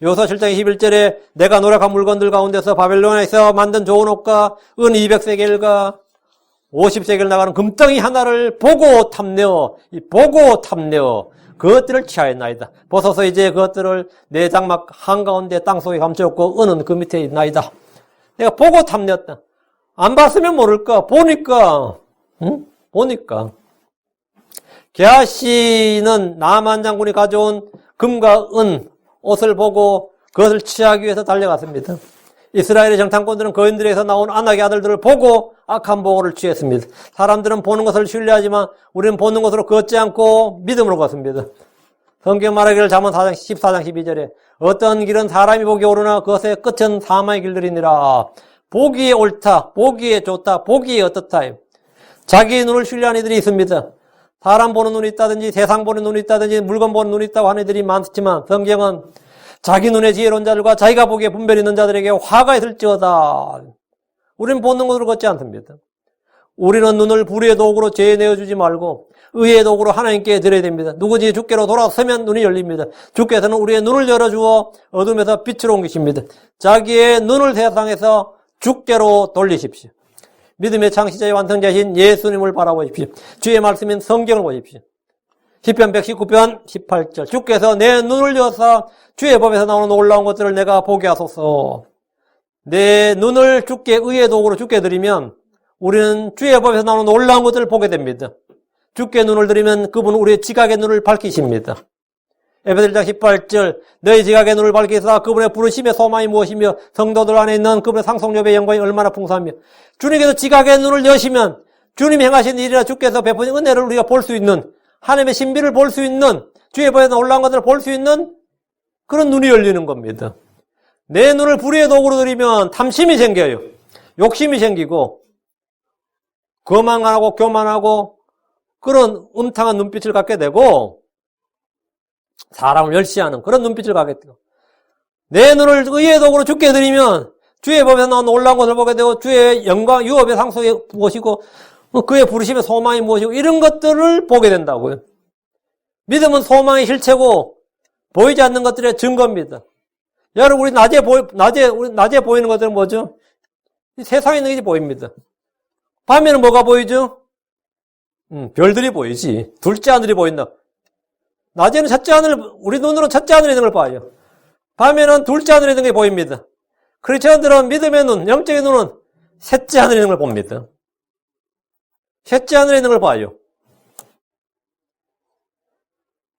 [SPEAKER 1] 여호수아 7장 21절에 내가 노력한 물건들 가운데서 바벨론에서 만든 좋은 옷과 은 200세겔과 50세겔 나가는 금덩이 하나를 보고 탐내어 그것들을 취하였나이다. 벗어서 이제 그것들을 내 장막 한가운데 땅속에 감추었고 은은 그 밑에 있나이다. 내가 보고 탐내었다. 안 봤으면 모를까? 보니까. 게하시는 나만 장군이 가져온 금과 은 옷을 보고 그것을 취하기 위해서 달려갔습니다. 이스라엘의 정탐꾼들은 거인들에서 나온 아낙의 아들들을 보고 악한 보고를 취했습니다. 사람들은 보는 것을 신뢰하지만 우리는 보는 것으로 걷지 않고 믿음으로 걷습니다. 성경 말하기를 잠언 14장 12절에 어떤 길은 사람이 보기에 옳으나 그것의 끝은 사망의 길들이니라. 보기에 옳다, 보기에 좋다, 보기에 어떻다. 자기의 눈을 신뢰하는 이들이 있습니다. 사람 보는 눈이 있다든지 세상 보는 눈이 있다든지 물건 보는 눈이 있다고 하는 이들이 많지만 성경은 자기 눈에 지혜로운 자들과 자기가 보기에 분별이 있는 자들에게 화가 있을지어다. 우리는 보는 것으로 걷지 않습니다. 우리는 눈을 불의의 도구로 죄에 내어주지 말고 의의 도구로 하나님께 드려야 됩니다. 누구지 주께로 돌아서면 눈이 열립니다. 주께서는 우리의 눈을 열어주어 어둠에서 빛으로 옮기십니다. 자기의 눈을 세상에서 주께로 돌리십시오. 믿음의 창시자의 완성자신 예수님을 바라보십시오. 주의 말씀인 성경을 보십시오. 시편 119편 18절 주께서 내 눈을 여사 주의 법에서 나오는 놀라운 것들을 내가 보게 하소서. 내 눈을 주께 의의 도구로 주께 드리면 우리는 주의 법에서 나오는 놀라운 것들을 보게 됩니다. 주께 눈을 드리면 그분은 우리의 지각의 눈을 밝히십니다. 에베소서 1장 18절 너희 지각의 눈을 밝히사 그분의 부르심의 소망이 무엇이며 성도들 안에 있는 그분의 상속력의 영광이 얼마나 풍성하며 주님께서 지각의 눈을 여시면 주님이 행하신 일이나 주께서 베푸신 은혜를 우리가 볼 수 있는 하나님의 신비를 볼 수 있는 주의 법에서 올라온 것들을 볼 수 있는 그런 눈이 열리는 겁니다. 내 눈을 불의의 도구로 들이면 탐심이 생겨요. 욕심이 생기고 거만하고 교만하고 그런 음탕한 눈빛을 갖게 되고 사람을 멸시하는 그런 눈빛을 갖게 되고 내 눈을 의의 도구로 주께 드리면 주의 법에서 나온 놀라운 것을 보게 되고 주의 영광, 유업의 상속이 무엇이고 그의 부르심의 소망이 무엇이고 이런 것들을 보게 된다고요. 믿음은 소망의 실체고 보이지 않는 것들의 증거입니다. 여러분 우리 낮에 보이는 것들은 뭐죠? 세상에 있는 게 보입니다. 밤에는 뭐가 보이죠? 별들이 보이지. 둘째 하늘이 보인다. 낮에는 첫째 하늘, 우리 눈으로 첫째 하늘에 있는 걸 봐요. 밤에는 둘째 하늘에 있는 게 보입니다. 크리스천들은 믿음의 눈, 영적인 눈은 셋째 하늘에 있는 걸 봅니다. 셋째 하늘에 있는 걸 봐요.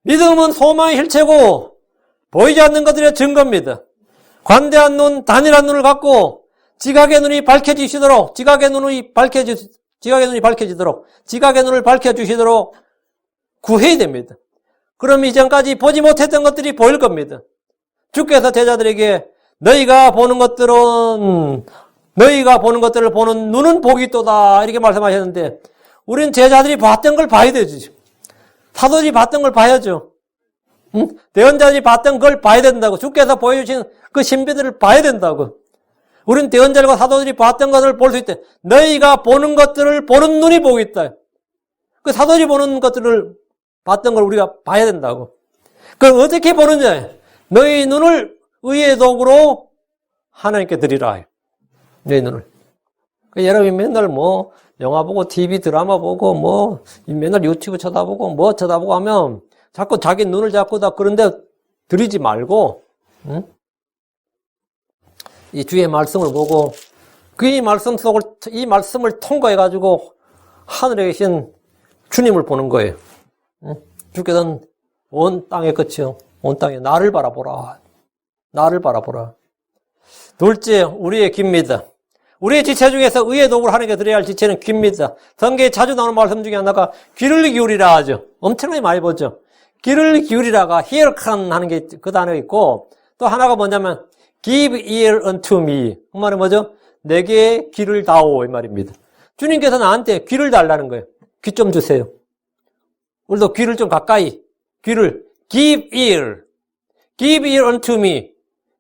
[SPEAKER 1] 믿음은 소망의 실체고 보이지 않는 것들의 증거입니다. 관대한 눈, 단일한 눈을 갖고 지각의 눈이 밝혀지시도록 지각의 눈을 밝혀주시도록 구해야 됩니다. 그럼 이전까지 보지 못했던 것들이 보일 겁니다. 주께서 제자들에게 너희가 보는 것들을 보는 눈은 복이 있도다 이렇게 말씀하셨는데 우리는 제자들이 봤던 걸 봐야 되지. 사도들이 봤던 걸 봐야죠. 대언자들이 봤던 걸 봐야 된다고. 주께서 보여주신 그 신비들을 봐야 된다고. 우리는 대언자들과 사도들이 봤던 것을 볼 수 있다. 너희가 보는 것들을 보는 눈이 복이 있다. 그 사도들이 보는 것들을 봤던 걸 우리가 봐야 된다고. 그럼 어떻게 보느냐? 너희 눈을 의의 도구로 하나님께 드리라. 너희 눈을. 여러분이 맨날 영화 보고 TV 드라마 보고 맨날 유튜브 쳐다보고 쳐다보고 하면 자꾸 자기 눈을 자꾸 다 그런데 들이지 말고 이 주의 말씀을 보고 이 말씀을 통과해 가지고 하늘에 계신 주님을 보는 거예요. 주께서는 온 땅의 끝이요. 온 땅에 나를 바라보라. 나를 바라보라. 둘째, 우리의 귀입니다. 우리의 지체 중에서 의의 도구를 하나님께 드려야 할 지체는 귀입니다. 성경에 자주 나오는 말씀 중에 하나가 귀를 기울이라 하죠. 엄청나게 많이 보죠. 귀를 기울이라가 hearken 하는 게 그 단어가 있고 또 하나가 뭐냐면 give ear unto me. 그 말은 뭐죠? 내게 귀를 다오 이 말입니다. 주님께서 나한테 귀를 달라는 거예요. 귀 좀 주세요. 우리도 귀를 좀 가까이 귀를 give ear unto me.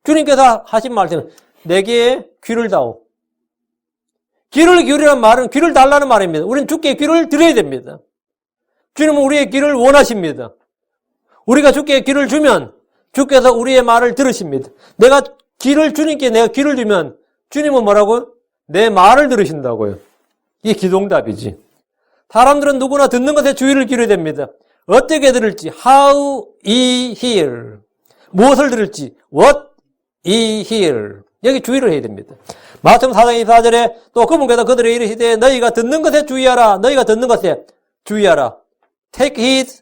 [SPEAKER 1] 주님께서 하신 말씀은 내게 귀를 다오. 귀를 기울이라는 말은 귀를 달라는 말입니다. 우리는 주께 귀를 드려야 됩니다. 주님은 우리의 귀를 원하십니다. 우리가 주께 귀를 주면 주께서 우리의 말을 들으십니다. 내가 귀를 주면 주님은 뭐라고요? 내 말을 들으신다고요. 이게 기동답이지. 사람들은 누구나 듣는 것에 주의를 기울여야 됩니다. 어떻게 들을지, how ye hear. 무엇을 들을지, what ye hear. 여기 주의를 해야 됩니다. 마태복음 4장 24절에 또 그분께서 그들에게 이르시되 너희가 듣는 것에 주의하라. 너희가 듣는 것에 주의하라. Take heed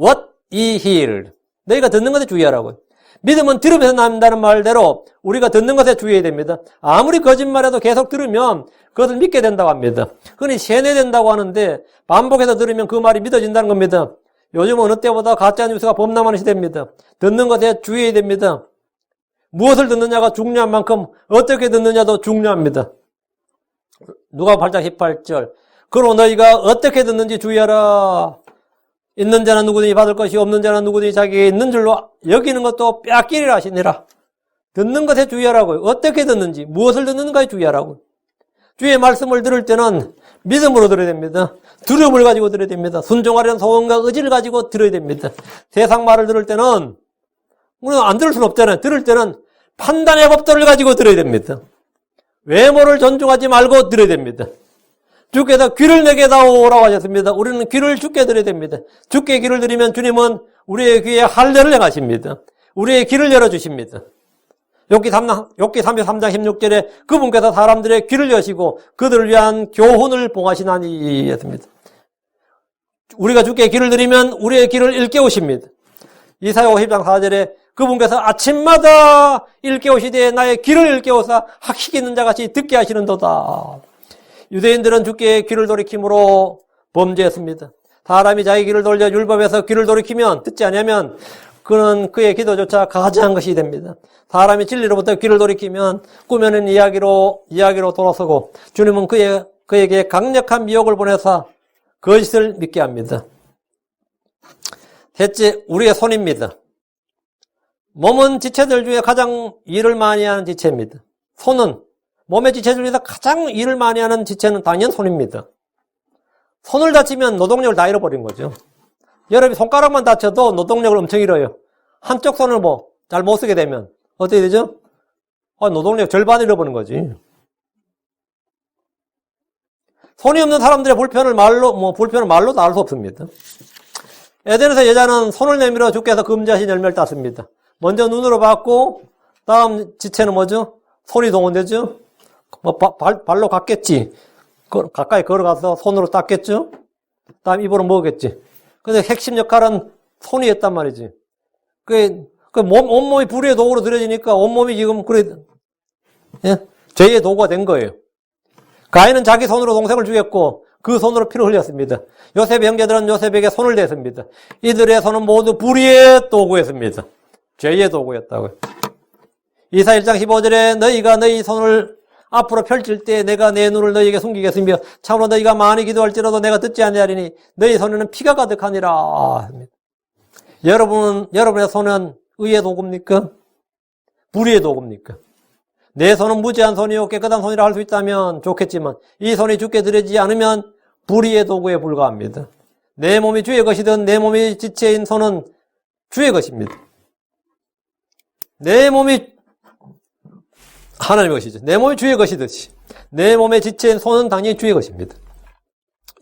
[SPEAKER 1] what ye hear. 너희가 듣는 것에 주의하라고. 믿음은 들으면서 난다는 말대로 우리가 듣는 것에 주의해야 됩니다. 아무리 거짓말해도 계속 들으면 그것을 믿게 된다고 합니다. 흔히 세뇌된다고 하는데 반복해서 들으면 그 말이 믿어진다는 겁니다. 요즘 어느 때보다 가짜뉴스가 범람하는 시대입니다. 듣는 것에 주의해야 됩니다. 무엇을 듣느냐가 중요한 만큼 어떻게 듣느냐도 중요합니다. 누가복음 8장 18절. 그러므로 너희가 어떻게 듣는지 주의하라. 있는 자는 누구든지 받을 것이 없는 자는 누구든지 자기에게 있는 줄로 여기는 것도 빼앗기리라 하시니라. 듣는 것에 주의하라고요. 어떻게 듣는지, 무엇을 듣는가에 주의하라고요. 주의 말씀을 들을 때는 믿음으로 들어야 됩니다. 두려움을 가지고 들어야 됩니다. 순종하려는 소원과 의지를 가지고 들어야 됩니다. 세상 말을 들을 때는 우리는 안 들을 수는 없잖아요. 들을 때는 판단의 법도를 가지고 들어야 됩니다. 외모를 존중하지 말고 들어야 됩니다. 주께서 귀를 내게 다오라고 하셨습니다. 우리는 귀를 주께 드려야 됩니다. 주께 귀를 드리면 주님은 우리의 귀에 할례를 행하십니다. 우리의 귀를 열어주십니다. 욥기 33장 16절에 그분께서 사람들의 귀를 여시고 그들을 위한 교훈을 봉하시나니 했습니다. 우리가 주께 귀를 드리면 우리의 귀를 일깨우십니다. 이사야 50장 4절에 그분께서 아침마다 일깨우시되 나의 귀를 일깨우사 학식 있는 자같이 듣게 하시는도다. 유대인들은 주께 귀를 돌이킴으로 범죄했습니다. 사람이 자기 귀를 돌려 율법에서 귀를 돌이키면 듣지 않으면 그는 그의 기도조차 가증한 것이 됩니다. 사람이 진리로부터 귀를 돌이키면 꾸며낸 이야기로 돌아서고 주님은 그에게 강력한 미혹을 보내서 거짓을 믿게 합니다. 셋째, 우리의 손입니다. 몸은 지체들 중에 가장 일을 많이 하는 지체입니다. 손은 몸의 지체들 중에서 가장 일을 많이 하는 지체는 당연 손입니다. 손을 다치면 노동력을 다 잃어버린 거죠. 여러분이 손가락만 다쳐도 노동력을 엄청 잃어요. 한쪽 손을 잘 못 쓰게 되면 어떻게 되죠? 노동력 절반 잃어버린 거지. 손이 없는 사람들의 불편을 말로도 알 수 없습니다. 에덴에서 여자는 손을 내밀어 주께서 금지하신 열매를 땄습니다. 먼저 눈으로 봤고 다음 지체는 뭐죠? 손이 동원되죠? 발로 갔겠지. 가까이 걸어가서 손으로 닦겠죠? 다음 입으로 먹었겠지. 근데 핵심 역할은 손이 했단 말이지. 온몸이 불의의 도구로 들여지니까 온몸이 지금 죄의 도구가 된 거예요. 가인은 자기 손으로 동생을 죽였고 그 손으로 피를 흘렸습니다. 요셉의 형제들은 요셉에게 손을 댔습니다. 이들의 손은 모두 불의의 도구였습니다. 죄의 도구였다고요. 이사 1장 15절에 너희가 너희 손을 앞으로 펼칠 때 내가 내 눈을 너희에게 숨기겠으며 참으로 너희가 많이 기도할지라도 내가 듣지 아니하리니 너희 손에는 피가 가득하니라. 여러분의 손은 의의 도구입니까? 불의의 도구입니까? 내 손은 무지한 손이요 깨끗한 손이라 할 수 있다면 좋겠지만 이 손이 주께 드려지지 않으면 불의의 도구에 불과합니다. 내 몸이 주의 것이든 내 몸이 지체인 손은 주의 것입니다. 내 몸이 하나님의 것이죠. 내 몸이 주의 것이듯이 내 몸의 지체인 손은 당연히 주의 것입니다.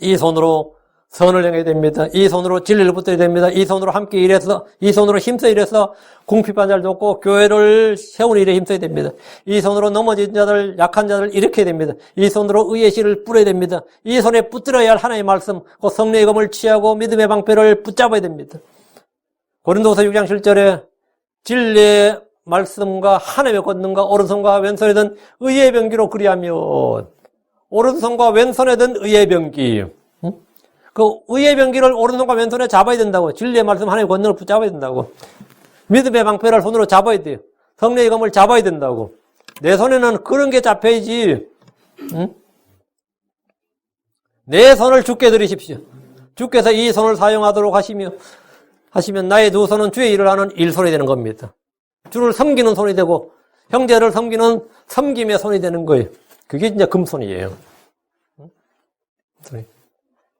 [SPEAKER 1] 이 손으로 선을 행해야 됩니다. 이 손으로 진리를 붙여야 됩니다. 이 손으로 함께 일해서, 이 손으로 힘써 일해서 궁핍한 자를 돕고 교회를 세우는 일에 힘써야 됩니다. 이 손으로 넘어진 자들, 약한 자들을 일으켜야 됩니다. 이 손으로 의의 씨를 뿌려야 됩니다. 이 손에 붙들어야 할 하나님의 말씀, 그 성령의 검을 취하고 믿음의 방패를 붙잡아야 됩니다. 고린도서 6장 7절에 진리의 말씀과 하나님의 권능과 오른손과 왼손에 든 의의 병기로 그리하면 오른손과 왼손에 든 의의 병기 그 의의 병기를 오른손과 왼손에 잡아야 된다고. 진리의 말씀 하나님의 권능을 붙잡아야 된다고. 믿음의 방패를 손으로 잡아야 돼요. 성령의 검을 잡아야 된다고. 내 손에는 그런 게 잡혀야지. 응? 내 손을 주께 드리십시오. 주께서 이 손을 사용하도록 하시면 나의 두 손은 주의 일을 하는 일손이 되는 겁니다. 주를 섬기는 손이 되고 형제를 섬기는 섬김의 손이 되는 거예요. 그게 진짜 금손이에요. 응?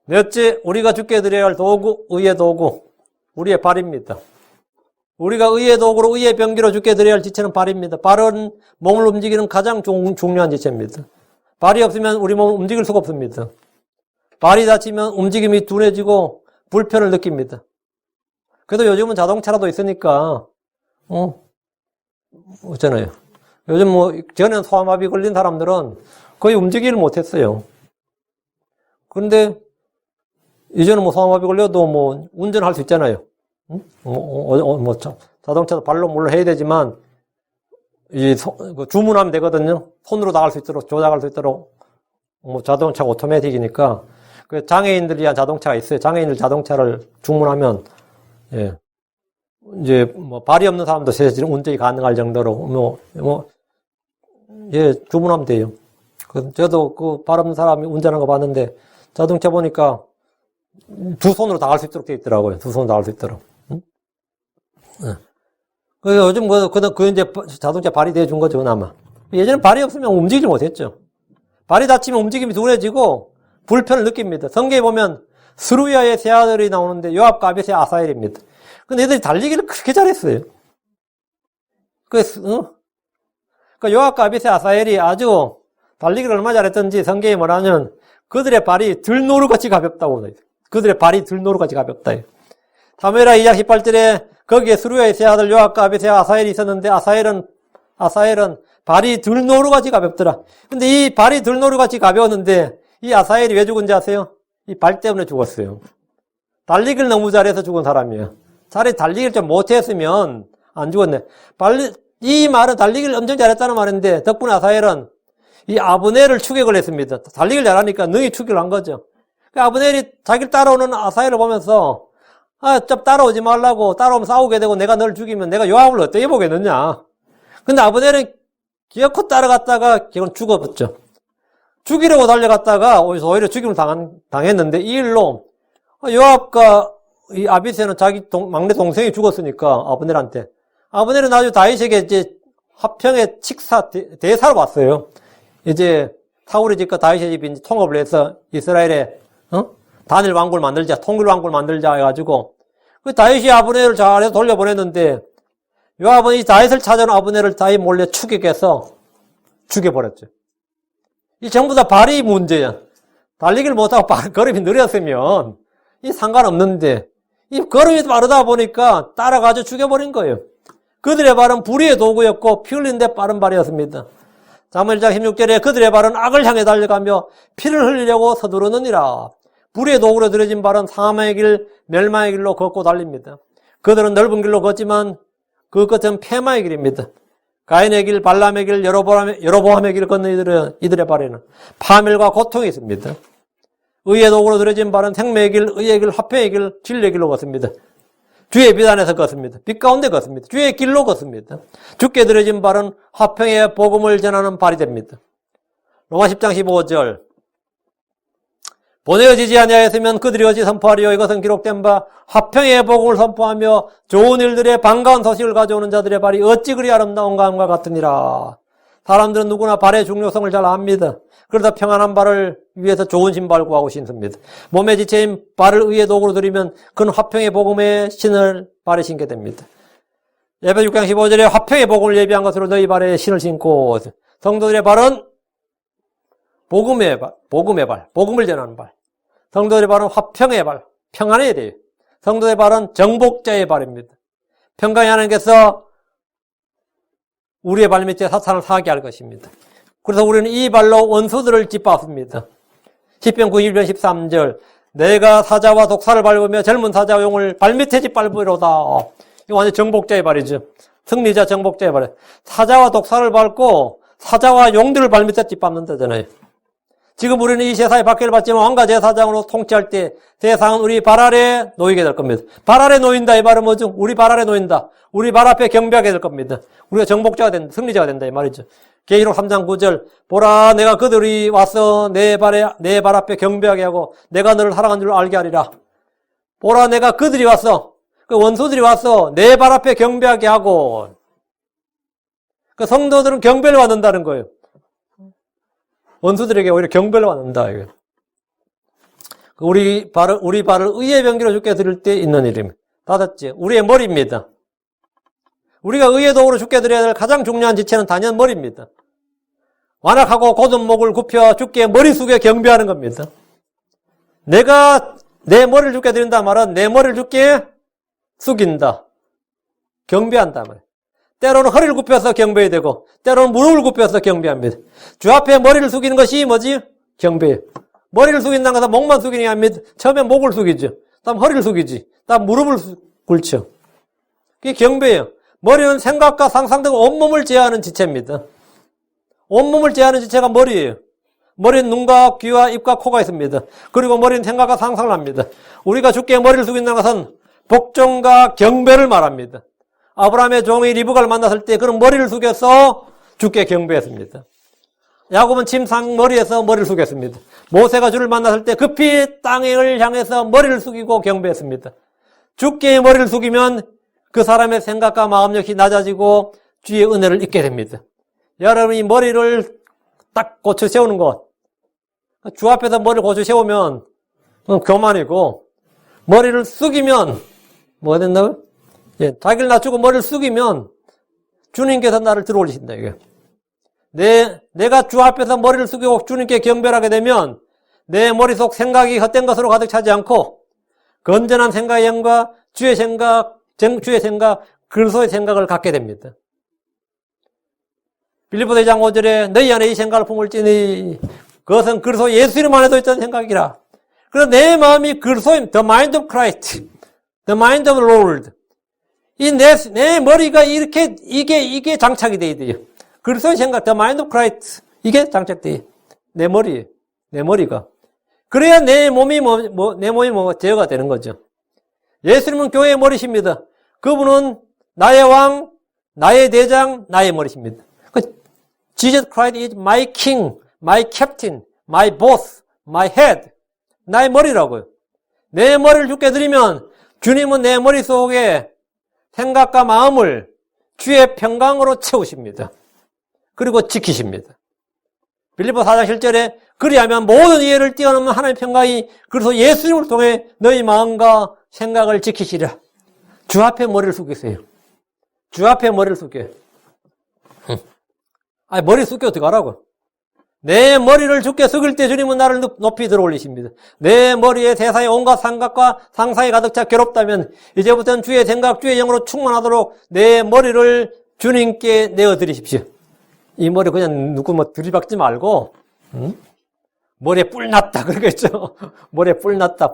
[SPEAKER 1] 넷째, 우리가 주께 드려야 할 도구, 의의 도구, 우리의 발입니다. 우리가 의의 도구로 의의 병기로 주께 드려야 할 지체는 발입니다. 발은 몸을 움직이는 가장 중요한 지체입니다. 발이 없으면 우리 몸을 움직일 수가 없습니다. 발이 다치면 움직임이 둔해지고 불편을 느낍니다. 그래도 요즘은 자동차라도 있으니까 없잖아요. 요즘 전에 소아마비 걸린 사람들은 거의 움직이를 못했어요. 그런데 이제는 소아마비 걸려도 운전할 수 있잖아요. 응? 자동차도 발로 물론 해야 되지만, 주문하면 되거든요. 손으로 나갈 수 있도록, 조작할 수 있도록, 자동차가 오토매틱이니까, 그 장애인들 위한 자동차가 있어요. 장애인들 자동차를 주문하면, 예. 이제, 발이 없는 사람도 사실 운전이 가능할 정도로, 예, 주문하면 돼요. 저도 발 없는 사람이 운전하는 거 봤는데, 자동차 보니까, 두 손으로 다 갈 수 있도록 돼 있더라고요. 두 손으로 다 갈 수 있도록. 응? 예. 요즘 이제 자동차 발이 돼준 거죠, 아마. 예전에 발이 없으면 움직이지 못했죠. 발이 다치면 움직임이 둔해지고, 불편을 느낍니다. 성경에 보면, 스루야의 세 아들이 나오는데, 요압과 아비스의 아사엘입니다. 근데 애들이 달리기를 그렇게 잘했어요. 그러니까 요압과 아비스의 아사엘이 아주 달리기를 얼마나 잘했던지 성경에 뭐라면, 그들의 발이 들노루같이 가볍다고. 그들의 발이 들노루같이 가볍다. 사무엘하 2장 18절에 거기에 스루야의 세 아들 요압과 아비스의 아사엘이 있었는데 아사엘은 발이 들노루같이 가볍더라. 근데 이 발이 들노루같이 가벼웠는데 이 아사엘이 왜 죽은지 아세요? 이 발 때문에 죽었어요. 달리기를 너무 잘해서 죽은 사람이에요. 차라리 달리기를 좀 못했으면 안 죽었네. 이 말은 달리기를 엄청 잘했다는 말인데 덕분에 아사엘은 이 아브넬을 추격을 했습니다. 달리기를 잘하니까 능히 추격을 한 거죠. 아브넬이 자기를 따라오는 아사엘을 보면서 좀 따라오지 말라고, 따라오면 싸우게 되고 내가 널 죽이면 내가 요압을 어떻게 보겠느냐. 근데 아브넬은 기어코 따라갔다가 결국 죽어버렸죠. 죽이려고 달려갔다가 오히려 죽임을 당했는데 이 일로 요압과 이 아비새는 자기 막내 동생이 죽었으니까 아브넬은 아주 다윗에게 이제 화평의 대사로 왔어요. 이제 사울의 집과 다윗의 집이 이제 통합을 해서 이스라엘에 단일 왕국을 만들자, 통일 왕국을 만들자 해가지고 그 다윗이 아브넬을 잘해서 돌려보냈는데 요압은 이 다윗을 찾아온 아브넬을 다윗 몰래 추격해서 죽여버렸죠. 이 전부 다 발이 문제야. 달리기를 못하고 걸음이 느렸으면 이 상관없는데 이 걸음이 빠르다 보니까 따라가서 죽여버린 거예요. 그들의 발은 불의의 도구였고 피 흘리는데 빠른 발이었습니다. 사무엘 1장 16절에 그들의 발은 악을 향해 달려가며 피를 흘리려고 서두르느니라. 불의의 도구로 들여진 발은 사망의 길, 멸망의 길로 걷고 달립니다. 그들은 넓은 길로 걷지만 그 끝은 폐마의 길입니다. 가인의 길, 발람의 길, 여로보암의 길을 걷는 이들의 발에는 파멸과 고통이 있습니다. 의의 도구로 들여진 발은 생명의 길, 의의 길, 화평의 길, 진리의 길로 걷습니다. 주의 빛 안에서 걷습니다. 빛 가운데 걷습니다. 주의 길로 걷습니다. 주께 들여진 발은 화평의 복음을 전하는 발이 됩니다. 로마 10장 15절 보내어지지 아니하였으면 그들이 어찌 선포하리요. 이것은 기록된 바 화평의 복음을 선포하며 좋은 일들의 반가운 소식을 가져오는 자들의 발이 어찌 그리 아름다운가 함과 같으니라. 사람들은 누구나 발의 중요성을 잘 압니다. 그러다 평안한 발을 위해서 좋은 신발을 구하고 신습니다. 몸에 지체인 발을 의의 도구로 들이면 그는 화평의 복음의 신을 발에 신게 됩니다. 예배 6장 15절에 화평의 복음을 예비한 것으로 너희 발에 신을 신고 성도들의 발은 복음의 발, 복음을 전하는 발. 성도들의 발은 화평의 발, 평안해야 돼요. 성도의 발은 정복자의 발입니다. 평강이 하나님께서 우리의 발밑에 사탄을 사게 할 것입니다. 그래서 우리는 이 발로 원수들을 짓밟습니다. 시편 91편 13절 내가 사자와 독사를 밟으며 젊은 사자와 용을 발밑에 짓밟으로다. 이거 완전 정복자의 발이죠. 승리자 정복자의 발. 사자와 독사를 밟고 사자와 용들을 발밑에 짓밟는다잖아요. 지금 우리는 이 세상에 박해를 받지만 왕과 제사장으로 통치할 때 세상은 우리 발 아래 놓이게 될 겁니다. 발 아래 놓인다 이 말은 뭐죠? 우리 발 아래 놓인다. 우리 발 앞에 경배하게 될 겁니다. 우리가 정복자가 된다. 승리자가 된다 이 말이죠. 계시록 3장 9절 보라 내가 그들이 와서 내 발 앞에 경배하게 하고 내가 너를 사랑한 줄 알게 하리라. 보라 내가 그들이 와서 그 원수들이 와서 내 발 앞에 경배하게 하고 그 성도들은 경배를 받는다는 거예요. 원수들에게 오히려 경배를 받는다. 우리 발을 의의 병기로 죽게 드릴 때 있는 일입니다. 다섯째, 우리의 머리입니다. 우리가 의의 도구로 죽게 드려야 될 가장 중요한 지체는 단연 머리입니다. 완악하고 곧은 목을 굽혀 주께 머리 숙여 경배하는 겁니다. 내가 내 머리를 죽게 드린다 말은 내 머리를 주께 숙인다. 경배한다 말이에요. 때로는 허리를 굽혀서 경배해야 되고 때로는 무릎을 굽혀서 경배합니다. 주 앞에 머리를 숙이는 것이 뭐지? 경배예요. 머리를 숙인다는 것은 목만 숙이는 게 아닙니다. 처음에 목을 숙이죠. 다음 허리를 숙이지. 다음 무릎을 그렇죠. 그게 경배예요. 머리는 생각과 상상 등 온몸을 제어하는 지체입니다. 온몸을 제어하는 지체가 머리예요. 머리는 눈과 귀와 입과 코가 있습니다. 그리고 머리는 생각과 상상을 합니다. 우리가 주께 머리를 숙인다는 것은 복종과 경배를 말합니다. 아브라함의 종이 리브가를 만났을 때 그는 머리를 숙여서 주께 경배했습니다. 야곱은 침상 머리에서 머리를 숙였습니다. 모세가 주를 만났을 때 급히 땅을 향해서 머리를 숙이고 경배했습니다. 주께 머리를 숙이면 그 사람의 생각과 마음 역시 낮아지고 주의 은혜를 잊게 됩니다. 여러분이 머리를 딱 고쳐 세우는 것, 주 앞에서 머리를 고쳐 세우면 그건 교만이고, 머리를 숙이면 뭐가 된다고요? 예, 자기를 낮추고 머리를 숙이면 주님께서 나를 들어올리신다 이게. 내가 주 앞에서 머리를 숙이고 주님께 경배하게 되면 내 머릿속 생각이 헛된 것으로 가득 차지 않고 건전한 생각의 영과 주의 생각, 그리스도의 생각을 갖게 됩니다. 빌립보서 2장 5절에 너희 안에 이 생각을 품을지니 그것은 그리스도 예수 이름 안에도 있던 생각이라. 그래서 내 마음이 그리스도인 the mind of Christ, the mind of the Lord. 이 내 머리가 이렇게 이게 장착이 돼야 돼요. 그리스도의 생각, the mind of Christ. 이게 장착돼요. 내 머리가. 그래야 내 몸이 제어가 되는 거죠. 예수님은 교회의 머리십니다. 그분은 나의 왕, 나의 대장, 나의 머리십니다. Jesus Christ is my king, my captain, my boss, my head. 나의 머리라고요. 내 머리를 주께 드리면 주님은 내 머릿속에 생각과 마음을 주의 평강으로 채우십니다. 그리고 지키십니다. 빌립보 4장 7절에 그리하면 모든 이해를 뛰어넘는 하나님의 평강이 그래서 예수님을 통해 너희 마음과 생각을 지키시라. 주 앞에 머리를 숙이세요. 주 앞에 머리를 숙여요. 아니, 머리 숙여 어떻게 하라고? 내 머리를 주께 숙일 때 주님은 나를 높이 들어 올리십니다. 내 머리에 세상의 온갖 생각과 상상이 가득 차 괴롭다면 이제부터는 주의 생각, 주의 영으로 충만하도록 내 머리를 주님께 내어드리십시오. 이 머리 그냥 누구 들이박지 말고, 머리에 뿔 났다 그러겠죠. 머리에 뿔 났다.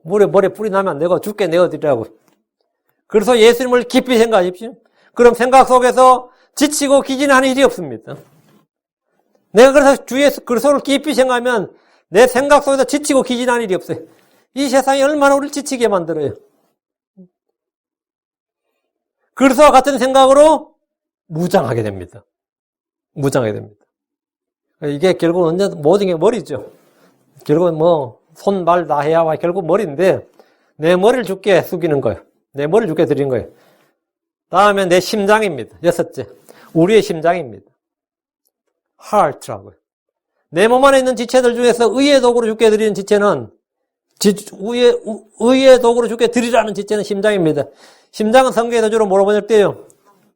[SPEAKER 1] 머리에 뿔이 나면 안 되고 주께 내어드리라고. 그래서 예수님을 깊이 생각하십시오. 그럼 생각 속에서 지치고 기진하는 일이 없습니다. 내가 그래서 주의 그리스도를 깊이 생각하면 내 생각 속에서 지치고 기진하는 일이 없어요. 이 세상이 얼마나 우리를 지치게 만들어요. 그리스도와 같은 생각으로 무장하게 됩니다. 무장하게 됩니다. 이게 결국은 모든 게 머리죠. 결국은 손, 발 다 해야 결국 머리인데 내 머리를 주께 숙이는 거예요. 내 머리를 주께 드리는 거예요. 다음에 내 심장입니다. 6째. 우리의 심장입니다. heart라고요. 내 몸 안에 있는 지체들 중에서 의의 도구로 주께 드리는 지체는 의의 도구로 주께 드리라는 지체는 심장입니다. 심장은 성경에서 주로 뭐로 번역돼요?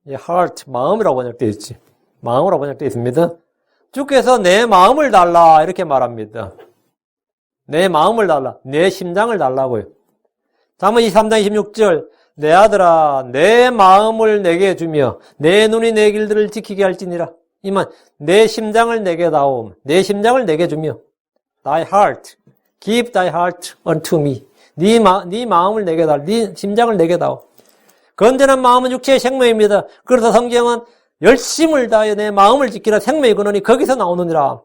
[SPEAKER 1] heart, 마음이라고 번역되어 있지. 마음으로 번역되어 있습니다. 주께서 내 마음을 달라 이렇게 말합니다. 내 마음을 달라. 내 심장을 달라고요. 잠언 23장 26절 내 아들아 내 마음을 내게 주며 내 눈이 내 길들을 지키게 할지니라. 이만 내 심장을 내게 다오. 내 심장을 내게 주며 Thy heart, give thy heart unto me. 네 마음을 내게 달라. 네 심장을 내게 다오. 건전한 마음은 육체의 생명입니다. 그래서 성경은 열심을 다하여 내 마음을 지키라 생명의 근원이 거기서 나오느니라.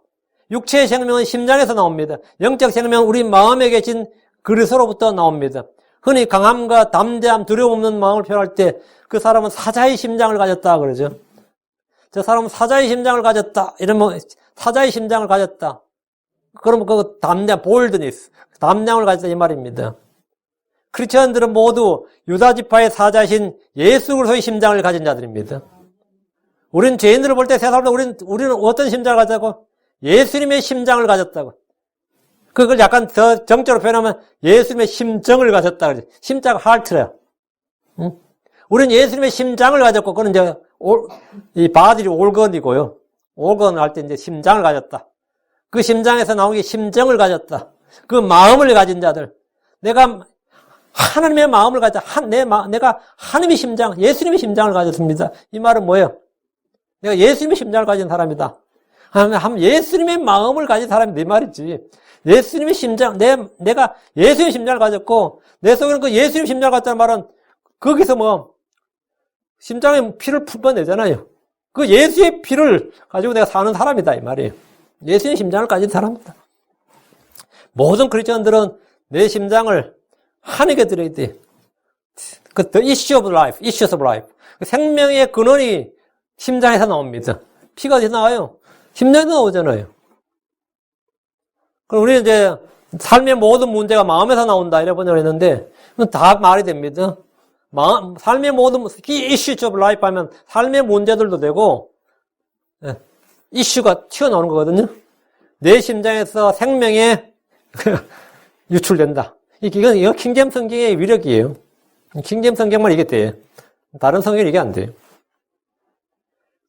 [SPEAKER 1] 육체의 생명은 심장에서 나옵니다. 영적 생명은 우리 마음에 계신 그리스도로부터 나옵니다. 흔히 강함과 담대함, 두려움 없는 마음을 표현할 때 그 사람은 사자의 심장을 가졌다 그러죠. 저 사람은 사자의 심장을 가졌다. 이러면 사자의 심장을 가졌다. 그러면 그 담대함, 볼드니스, 담량을 가졌다 이 말입니다. 크리스천들은 모두 유다 지파의 사자신 예수 그리스도의 심장을 가진 자들입니다. 우리는 죄인들을 볼 때 세상으로 우리는 어떤 심장을 가졌다고? 예수님의 심장을 가졌다고. 그걸 약간 더 정적으로 표현하면 예수님의 심정을 가졌다 그러지. 심자가 하트래요. 응? 우리는 예수님의 심장을 가졌고, 그건 이제 이 바디이 올건이고요. 올건 할 때 이제 심장을 가졌다. 그 심장에서 나온 게 심정을 가졌다. 그 마음을 가진 자들. 내가 하나님의 마음을 가졌다. 내가 하나님의 심장, 예수님의 심장을 가졌습니다. 이 말은 뭐예요? 내가 예수님의 심장을 가진 사람이다. 예수님의 마음을 가진 사람이 내 말이지. 예수님의 심장, 내가 예수님의 심장을 가졌고, 내 속에는 그 예수님의 심장을 가졌다는 말은 거기서 뭐, 심장에 피를 뿜어내잖아요. 그 예수의 피를 가지고 내가 사는 사람이다, 이 말이에요. 예수의 심장을 가진 사람이다. 모든 크리스천들은 내 심장을 하나님께 드려야 돼. 그 the issue of life, issues of life. 생명의 근원이 심장에서 나옵니다. 피가 어디서 나와요? 심장에서 나오잖아요. 그럼 우리는 이제 삶의 모든 문제가 마음에서 나온다 이래 번역을 했는데 다 말이 됩니다. 삶의 모든 issues of life 하면 삶의 문제들도 되고 이슈가 튀어나오는 거거든요. 내 심장에서 생명에 유출된다. 이거 킹제임스 성경의 위력이에요. 킹제임스 성경만 이게 돼요. 다른 성경은 이게 안 돼요.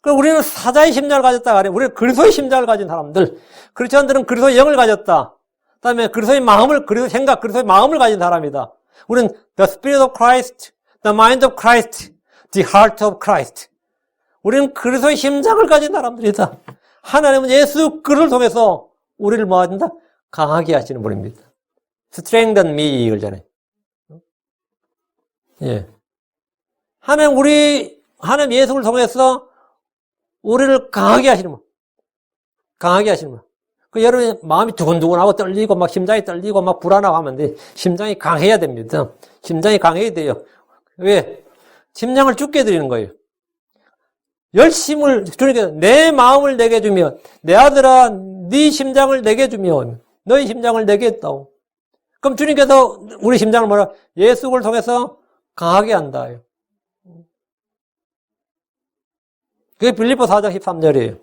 [SPEAKER 1] 그럼 우리는 사자의 심장을 가졌다 그래. 우리는 그리스도의 심장을 가진 사람들. 크리스천들은 그리스도의 영을 가졌다. 그다음에 그리스도의 마음을, 그리스도의 생각, 그리스도의 마음을 가진 사람이다. 우리는 the spirit of Christ, the mind of Christ, the heart of Christ. 우리는 그리스도의 심장을 가진 사람들이다. 하나님은 예수 그를 통해서 우리를 뭐 하신다? 강하게 하시는 분입니다. strengthen me 그러잖아요. 예. 하나님 예수를 통해서 우리를 강하게 하시는 분. 강하게 하시는 분. 그 여러분 마음이 두근두근하고 떨리고 막 심장이 떨리고 막 불안하고 하면 돼. 심장이 강해야 됩니다. 심장이 강해야 돼요. 왜? 심장을 죽게 드리는 거예요. 열심을 주니까 내 마음을 내게 주며 내 아들아 네 심장을 내게 주며 너희 심장을 내게 했다고. 그럼 주님께서 우리 심장을 뭐라? 예수를 통해서 강하게 한다. 그게 빌립보 4장 13절이에요.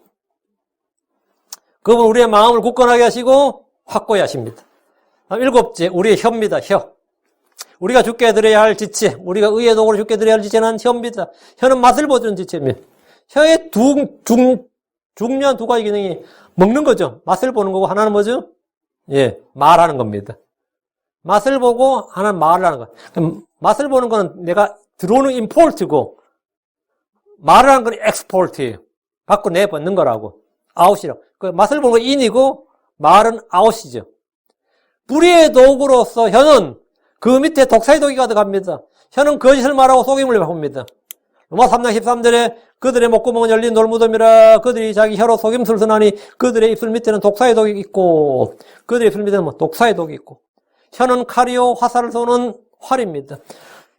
[SPEAKER 1] 그분 우리의 마음을 굳건하게 하시고 확고히 하십니다. 일곱째, 우리의 혀입니다. 혀. 우리가 주께 드려야 할 지체, 우리가 의의 도구로 주께 드려야 할 지체는 혀입니다. 혀는 맛을 보여주는 지체입니다. 혀의 중요한 두 가지 기능이 먹는 거죠. 맛을 보는 거고 하나는 뭐죠? 예, 말하는 겁니다. 맛을 보고 하나는 말을 하는 거. 맛을 보는 거는 내가 들어오는 임포트고 말을 하는 건 엑스포트예요. 밖으로 내뱉는 거라고. 아웃이라고. 그 맛을 보는 건 인이고 말은 아웃이죠. 불의의 도구로서 혀는 그 밑에 독사의 독이 가득합니다. 혀는 거짓을 말하고 속임을 베풉니다. 로마 3장 13절에 그들의 목구멍은 열린 돌무덤이라 그들이 자기 혀로 속임수를 쓰나니 그들의 입술 밑에는 독사의 독이 있고 그들의 입술 밑에는 뭐 독사의 독이 있고 혀는 칼이요 화살을 쏘는 활입니다.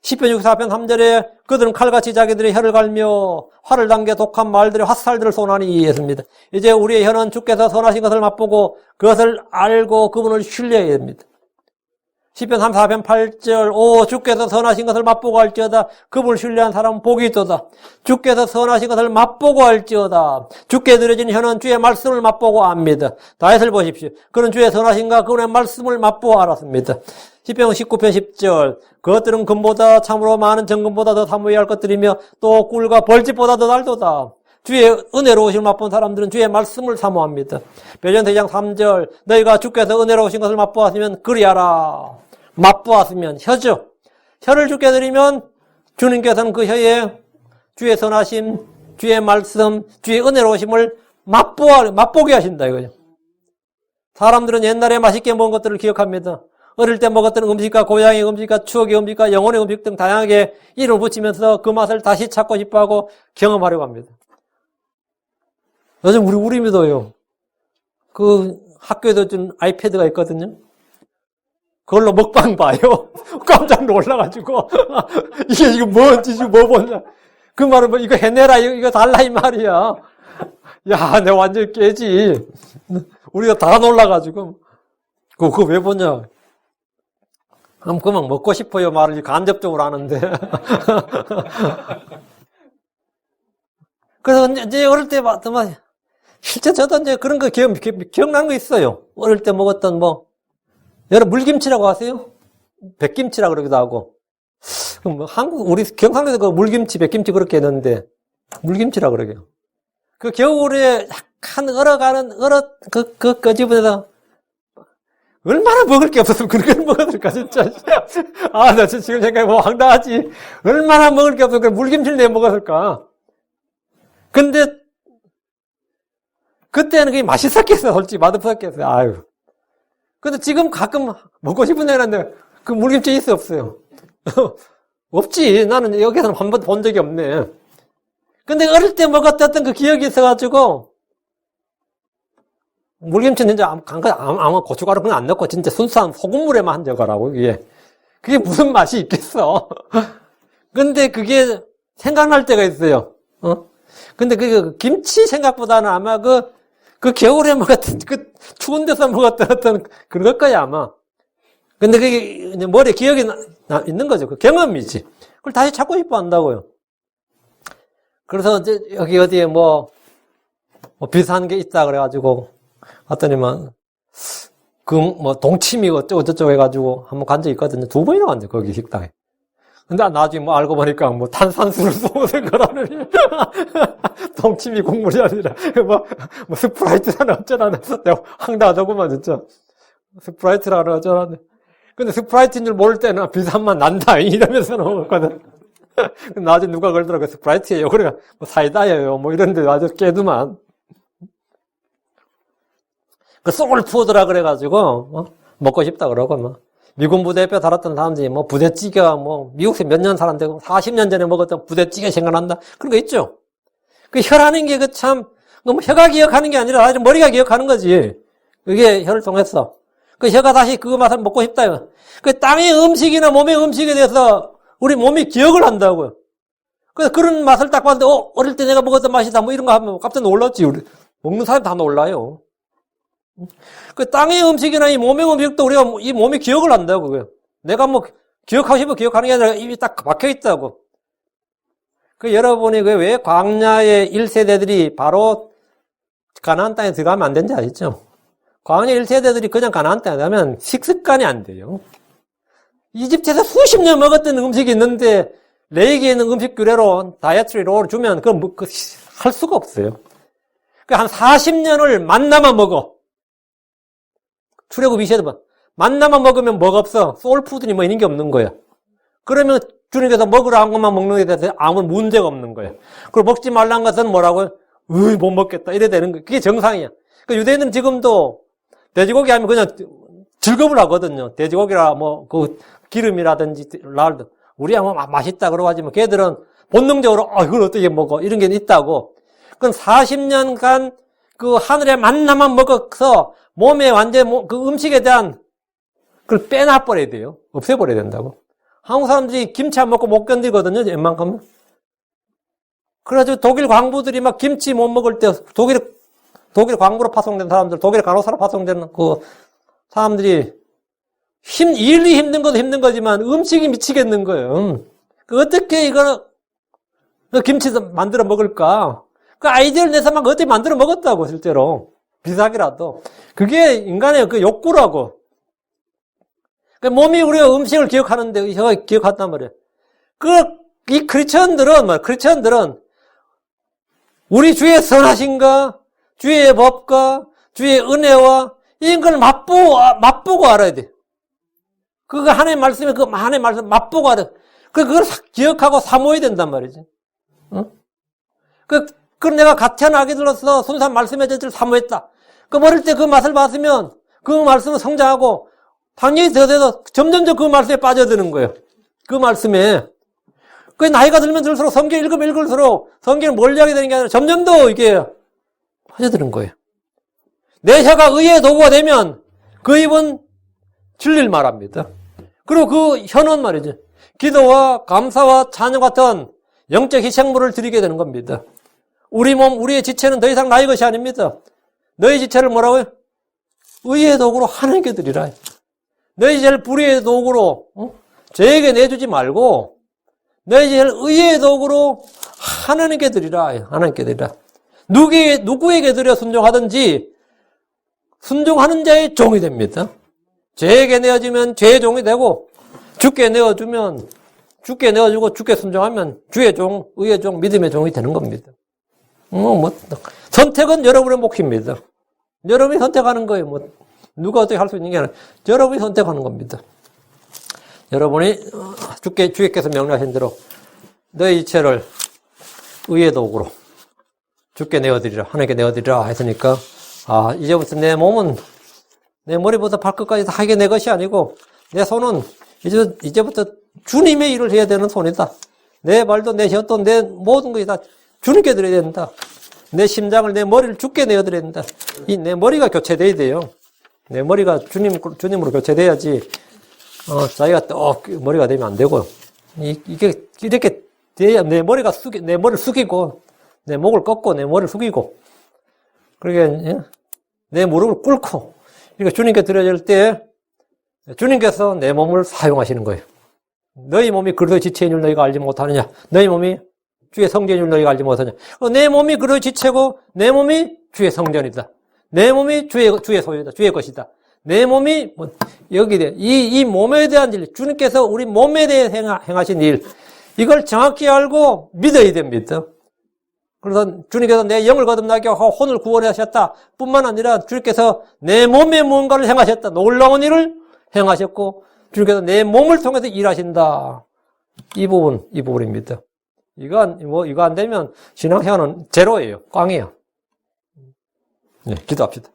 [SPEAKER 1] 시편 64편 3절에 그들은 칼같이 자기들의 혀를 갈며 활을 당겨 독한 말들의 화살들을 쏘나니 했습니다. 이제 우리의 혀는 주께서 선하신 것을 맛보고 그것을 알고 그분을 신뢰해야 됩니다. 시편 34편 8절 오 주께서 선하신 것을 맛보고 알지어다 그분을 신뢰한 사람은 복이 있도다. 주께서 선하신 것을 맛보고 알지어다. 주께 드려진 혀는 주의 말씀을 맛보고 압니다. 다윗을 보십시오. 그는 주의 선하신가 그분의 말씀을 맛보고 알았습니다. 시편 19편 10절 그것들은 금보다 참으로 많은 정금보다 더 사모해야 할 것들이며 또 꿀과 벌집보다 더 달도다. 주의 은혜로우심을 맛본 사람들은 주의 말씀을 사모합니다. 베드로전서 2장 3절 너희가 주께서 은혜로우신 것을 맛보았으면 그리하라. 맛보았으면 혀죠. 혀를 주께 드리면 주님께서는 그 혀에 주의 선하심, 주의 말씀, 주의 은혜로우심을 맛보게 하신다 이거죠. 사람들은 옛날에 맛있게 먹은 것들을 기억합니다. 어릴 때 먹었던 음식과 고향의 음식과 추억의 음식과 영혼의 음식 등 다양하게 이름을 붙이면서 그 맛을 다시 찾고 싶어하고 경험하려고 합니다. 요즘 우리 믿어요. 그 학교에도 좀 아이패드가 있거든요. 그걸로 먹방 봐요. 깜짝 놀라가지고 이게 뭔지 뭐 보냐. 그 말은 뭐 이거 해내라 이거 달라 이 말이야. 야, 내가 완전 깨지. 우리가 다 놀라가지고 그거 왜 보냐. 그만 먹고 싶어요 말을 간접적으로 하는데. 그래서 이제 어릴 때 봤더만 실제 저도 이제 그런 거 기억나는 거 있어요. 어릴 때 먹었던 여러분 물김치라고 아세요? 백김치라고 그러기도 하고. 우리 경상도에서 그 물김치, 백김치 그렇게 했는데 물김치라고 그러게요. 그 겨울에 약간 그 끄집어내서 얼마나 먹을 게 없었으면 그런 걸 먹었을까, 진짜. 아, 나 지금 생각해보면 황당하지. 얼마나 먹을 게 없었으면 물김치를 내 먹었을까. 근데, 그때는 그게 맛있었겠어, 솔직히. 맛없었겠어, 아유. 근데 지금 가끔 먹고 싶은 애는데, 그 물김치 있어, 없어요? 없지. 나는 여기서는 한 번도 본 적이 없네. 근데 어릴 때 먹었던 그 기억이 있어가지고, 물김치는 이제 아마 고춧가루 그냥 안 넣고 진짜 순수한 소금물에만 한 저거라고, 이게. 그게 무슨 맛이 있겠어. 근데 그게 생각날 때가 있어요. 근데 그 김치 생각보다는 아마 그 겨울에 먹었던, 그 추운 데서 먹었던 어떤 그럴 거야, 아마. 근데 그게 이제 머리에 기억이 있는 거죠. 그 경험이지. 그걸 다시 찾고 싶어 한다고요. 그래서 이제 여기 어디에 뭐 비슷한 게 있다 그래가지고 갔더니만 뭐 동치미 어쩌고저쩌고 해가지고 한번 간 적이 있거든요. 2번이나 갔는데 거기 식당에. 근데 나중에 뭐 알고 보니까 뭐 탄산수를 쏘는 거라는 동치미 국물이 아니라 뭐 스프라이트라는 어쩌라는 내가 황당하더구만 진짜. 스프라이트라는 어쩌라는. 근데 스프라이트인 줄 모를 때는 비싼 맛 난다 이러면서 먹었거든. 나중에 누가 그러더라고. 스프라이트예요. 그래 뭐 사이다예요. 뭐 이런데 아주 깨두만. 그 소울푸드라 그래가지고 먹고 싶다 그러고 뭐. 미군 부대뼈 달았던 사람들이 뭐 부대찌개가 뭐 미국에서 몇 년 살았는데 40년 전에 먹었던 부대찌개 생각난다. 그런 거 있죠. 그 혀라는 게 그 참 너무 혀가 기억하는 게 아니라 아주 머리가 기억하는 거지. 그게 혀를 통해서. 그 혀가 다시 그 맛을 먹고 싶다. 그 땅의 음식이나 몸의 음식에 대해서 우리 몸이 기억을 한다고요. 그래서 그런 맛을 딱 봤는데 어릴 때 내가 먹었던 맛이다 뭐 이런 거 하면 깜짝 놀랐지. 우리 먹는 사람 다 놀라요. 그 땅의 음식이나 이 몸의 음식도 우리가 이 몸이 기억을 한다고, 그거요. 내가 뭐 기억하고 싶어 기억하는 게 아니라 입이 딱 막혀 있다고. 그 여러분이 왜 광야의 1세대들이 바로 가나안 땅에 들어가면 안 되는지 아시죠? 광야 1세대들이 그냥 가나안 땅에 가면 식습관이 안 돼요. 이집트에서 수십 년 먹었던 음식이 있는데 레이기에 있는 음식 규례로 다이어트리로 주면 할 수가 없어요. 한 40년을 만나만 먹어. 출애굽 20번. 만나만 먹으면 뭐가 없어. 소울푸드니 뭐 있는 게 없는 거야. 그러면 주님께서 먹으라 한 것만 먹는 게 대해서 아무 문제가 없는 거야. 그리고 먹지 말라는 것은 뭐라고요? 못 먹겠다. 이래 되는 거야. 그게 정상이야. 그 유대인은 지금도 돼지고기 하면 그냥 즐겁을 하거든요. 돼지고기라 뭐 그 기름이라든지 랄도 우리야 뭐 맛있다 그러고 하지만 걔들은 본능적으로 이걸 어떻게 먹어 이런 게 있다고. 그건 40년간 그 하늘의 만나만 먹어서 몸에 완전 그 음식에 대한 그걸 빼놔버려야 돼요. 없애버려야 된다고. 한국 사람들이 김치 안 먹고 못 견디거든요. 웬만하면. 그래가지고 독일 광부들이 막 김치 못 먹을 때 독일 광부로 파송된 사람들, 독일 간호사로 파송된 그 사람들이 일이 힘든 것도 힘든 거지만 음식이 미치겠는 거예요. 그 어떻게 이거는 김치 만들어 먹을까? 그 아이디어를 내서 막 어떻게 만들어 먹었다고 실제로. 비싸게라도. 그게 인간의 그 욕구라고. 그 몸이 우리가 음식을 기억하는데 혀가 기억한단 말이에요. 이 크리스천들은 우리 주의 선하신가, 주의 법과 주의 은혜와 이런 걸 맛보고 알아야 돼. 그거 하나님 말씀에 그 하나님 말씀 맛보고 알아. 그걸 기억하고 사모해야 된단 말이지. 응? 그럼 내가 가짜는 아기들로서 순수한 말씀의 재질을 사모했다. 그 어릴 때 그 맛을 봤으면 그 말씀을 성장하고 당연히 더 돼서 점점점 그 말씀에 빠져드는 거예요. 그 말씀에. 그 나이가 들면 들수록 성경 읽으면 읽을수록 성경을 멀리하게 되는 게 아니라 점점 더 이게 빠져드는 거예요. 내 혀가 의의 도구가 되면 그 입은 진리를 말합니다. 그리고 그 혀는 말이죠. 기도와 감사와 찬양 같은 영적 희생물을 드리게 되는 겁니다. 우리 몸, 우리의 지체는 더 이상 나의 것이 아닙니다. 너희 지체를 뭐라고요? 의의 도구로 하나님께 드리라. 너희 지체를 불의의 도구로 죄에게 내주지 말고 너희 지체를 의의 도구로 하나님께 드리라. 하나님께 드리라. 누구에게 드려 순종하든지 순종하는 자의 종이 됩니다. 죄에게 내어주면 죄의 종이 되고 주께 내어주면 주께 내어주고 주께 순종하면 주의 종, 의의 종, 믿음의 종이 되는 겁니다. 선택은 여러분의 몫입니다. 여러분이 선택하는 거예요. 누가 어떻게 할 수 있는 게 아니라 여러분이 선택하는 겁니다. 여러분이 주께서 명령하신 대로 너희 이체를 의의 도구로 주께 내어드리라, 하나님께 내어드리라 했으니까 이제부터 내 몸은 내 머리부터 발끝까지 다 이게 내 것이 아니고 내 손은 이제부터 주님의 일을 해야 되는 손이다. 내 발도 내 혀도 내 모든 것이 다 주님께 드려야 된다. 내 심장을 내 머리를 주께 내어드려야 된다. 이 내 머리가 교체돼야 돼요. 내 머리가 주님으로 교체돼야지 자기가 또 머리가 되면 안 되고 이게 이렇게 돼야 내 머리를 숙이고 내 목을 꺾고 내 머리를 숙이고 그러게 내 무릎을 꿇고 이렇게 주님께 드려질 때 주님께서 내 몸을 사용하시는 거예요. 너희 몸이 그리스도의 지체인 줄 너희가 알지 못하느냐? 너희 몸이 주의 성전인 줄 너희가 알지 못하느냐? 내 몸이 그리스도의 지체고 내 몸이 주의 성전이다. 내 몸이 주의 소유다. 주의 것이다. 내 몸이 여기에 이 몸에 대한 일, 주님께서 우리 몸에 대해 행하신 일, 이걸 정확히 알고 믿어야 됩니다. 그래서 주님께서 내 영을 거듭나게 하고 혼을 구원하셨다 뿐만 아니라 주님께서 내 몸에 무언가를 행하셨다. 놀라운 일을 행하셨고 주님께서 내 몸을 통해서 일하신다. 이 부분입니다. 이거 안 되면 신앙생활은 제로예요. 꽝이에요. 네, 기도합시다.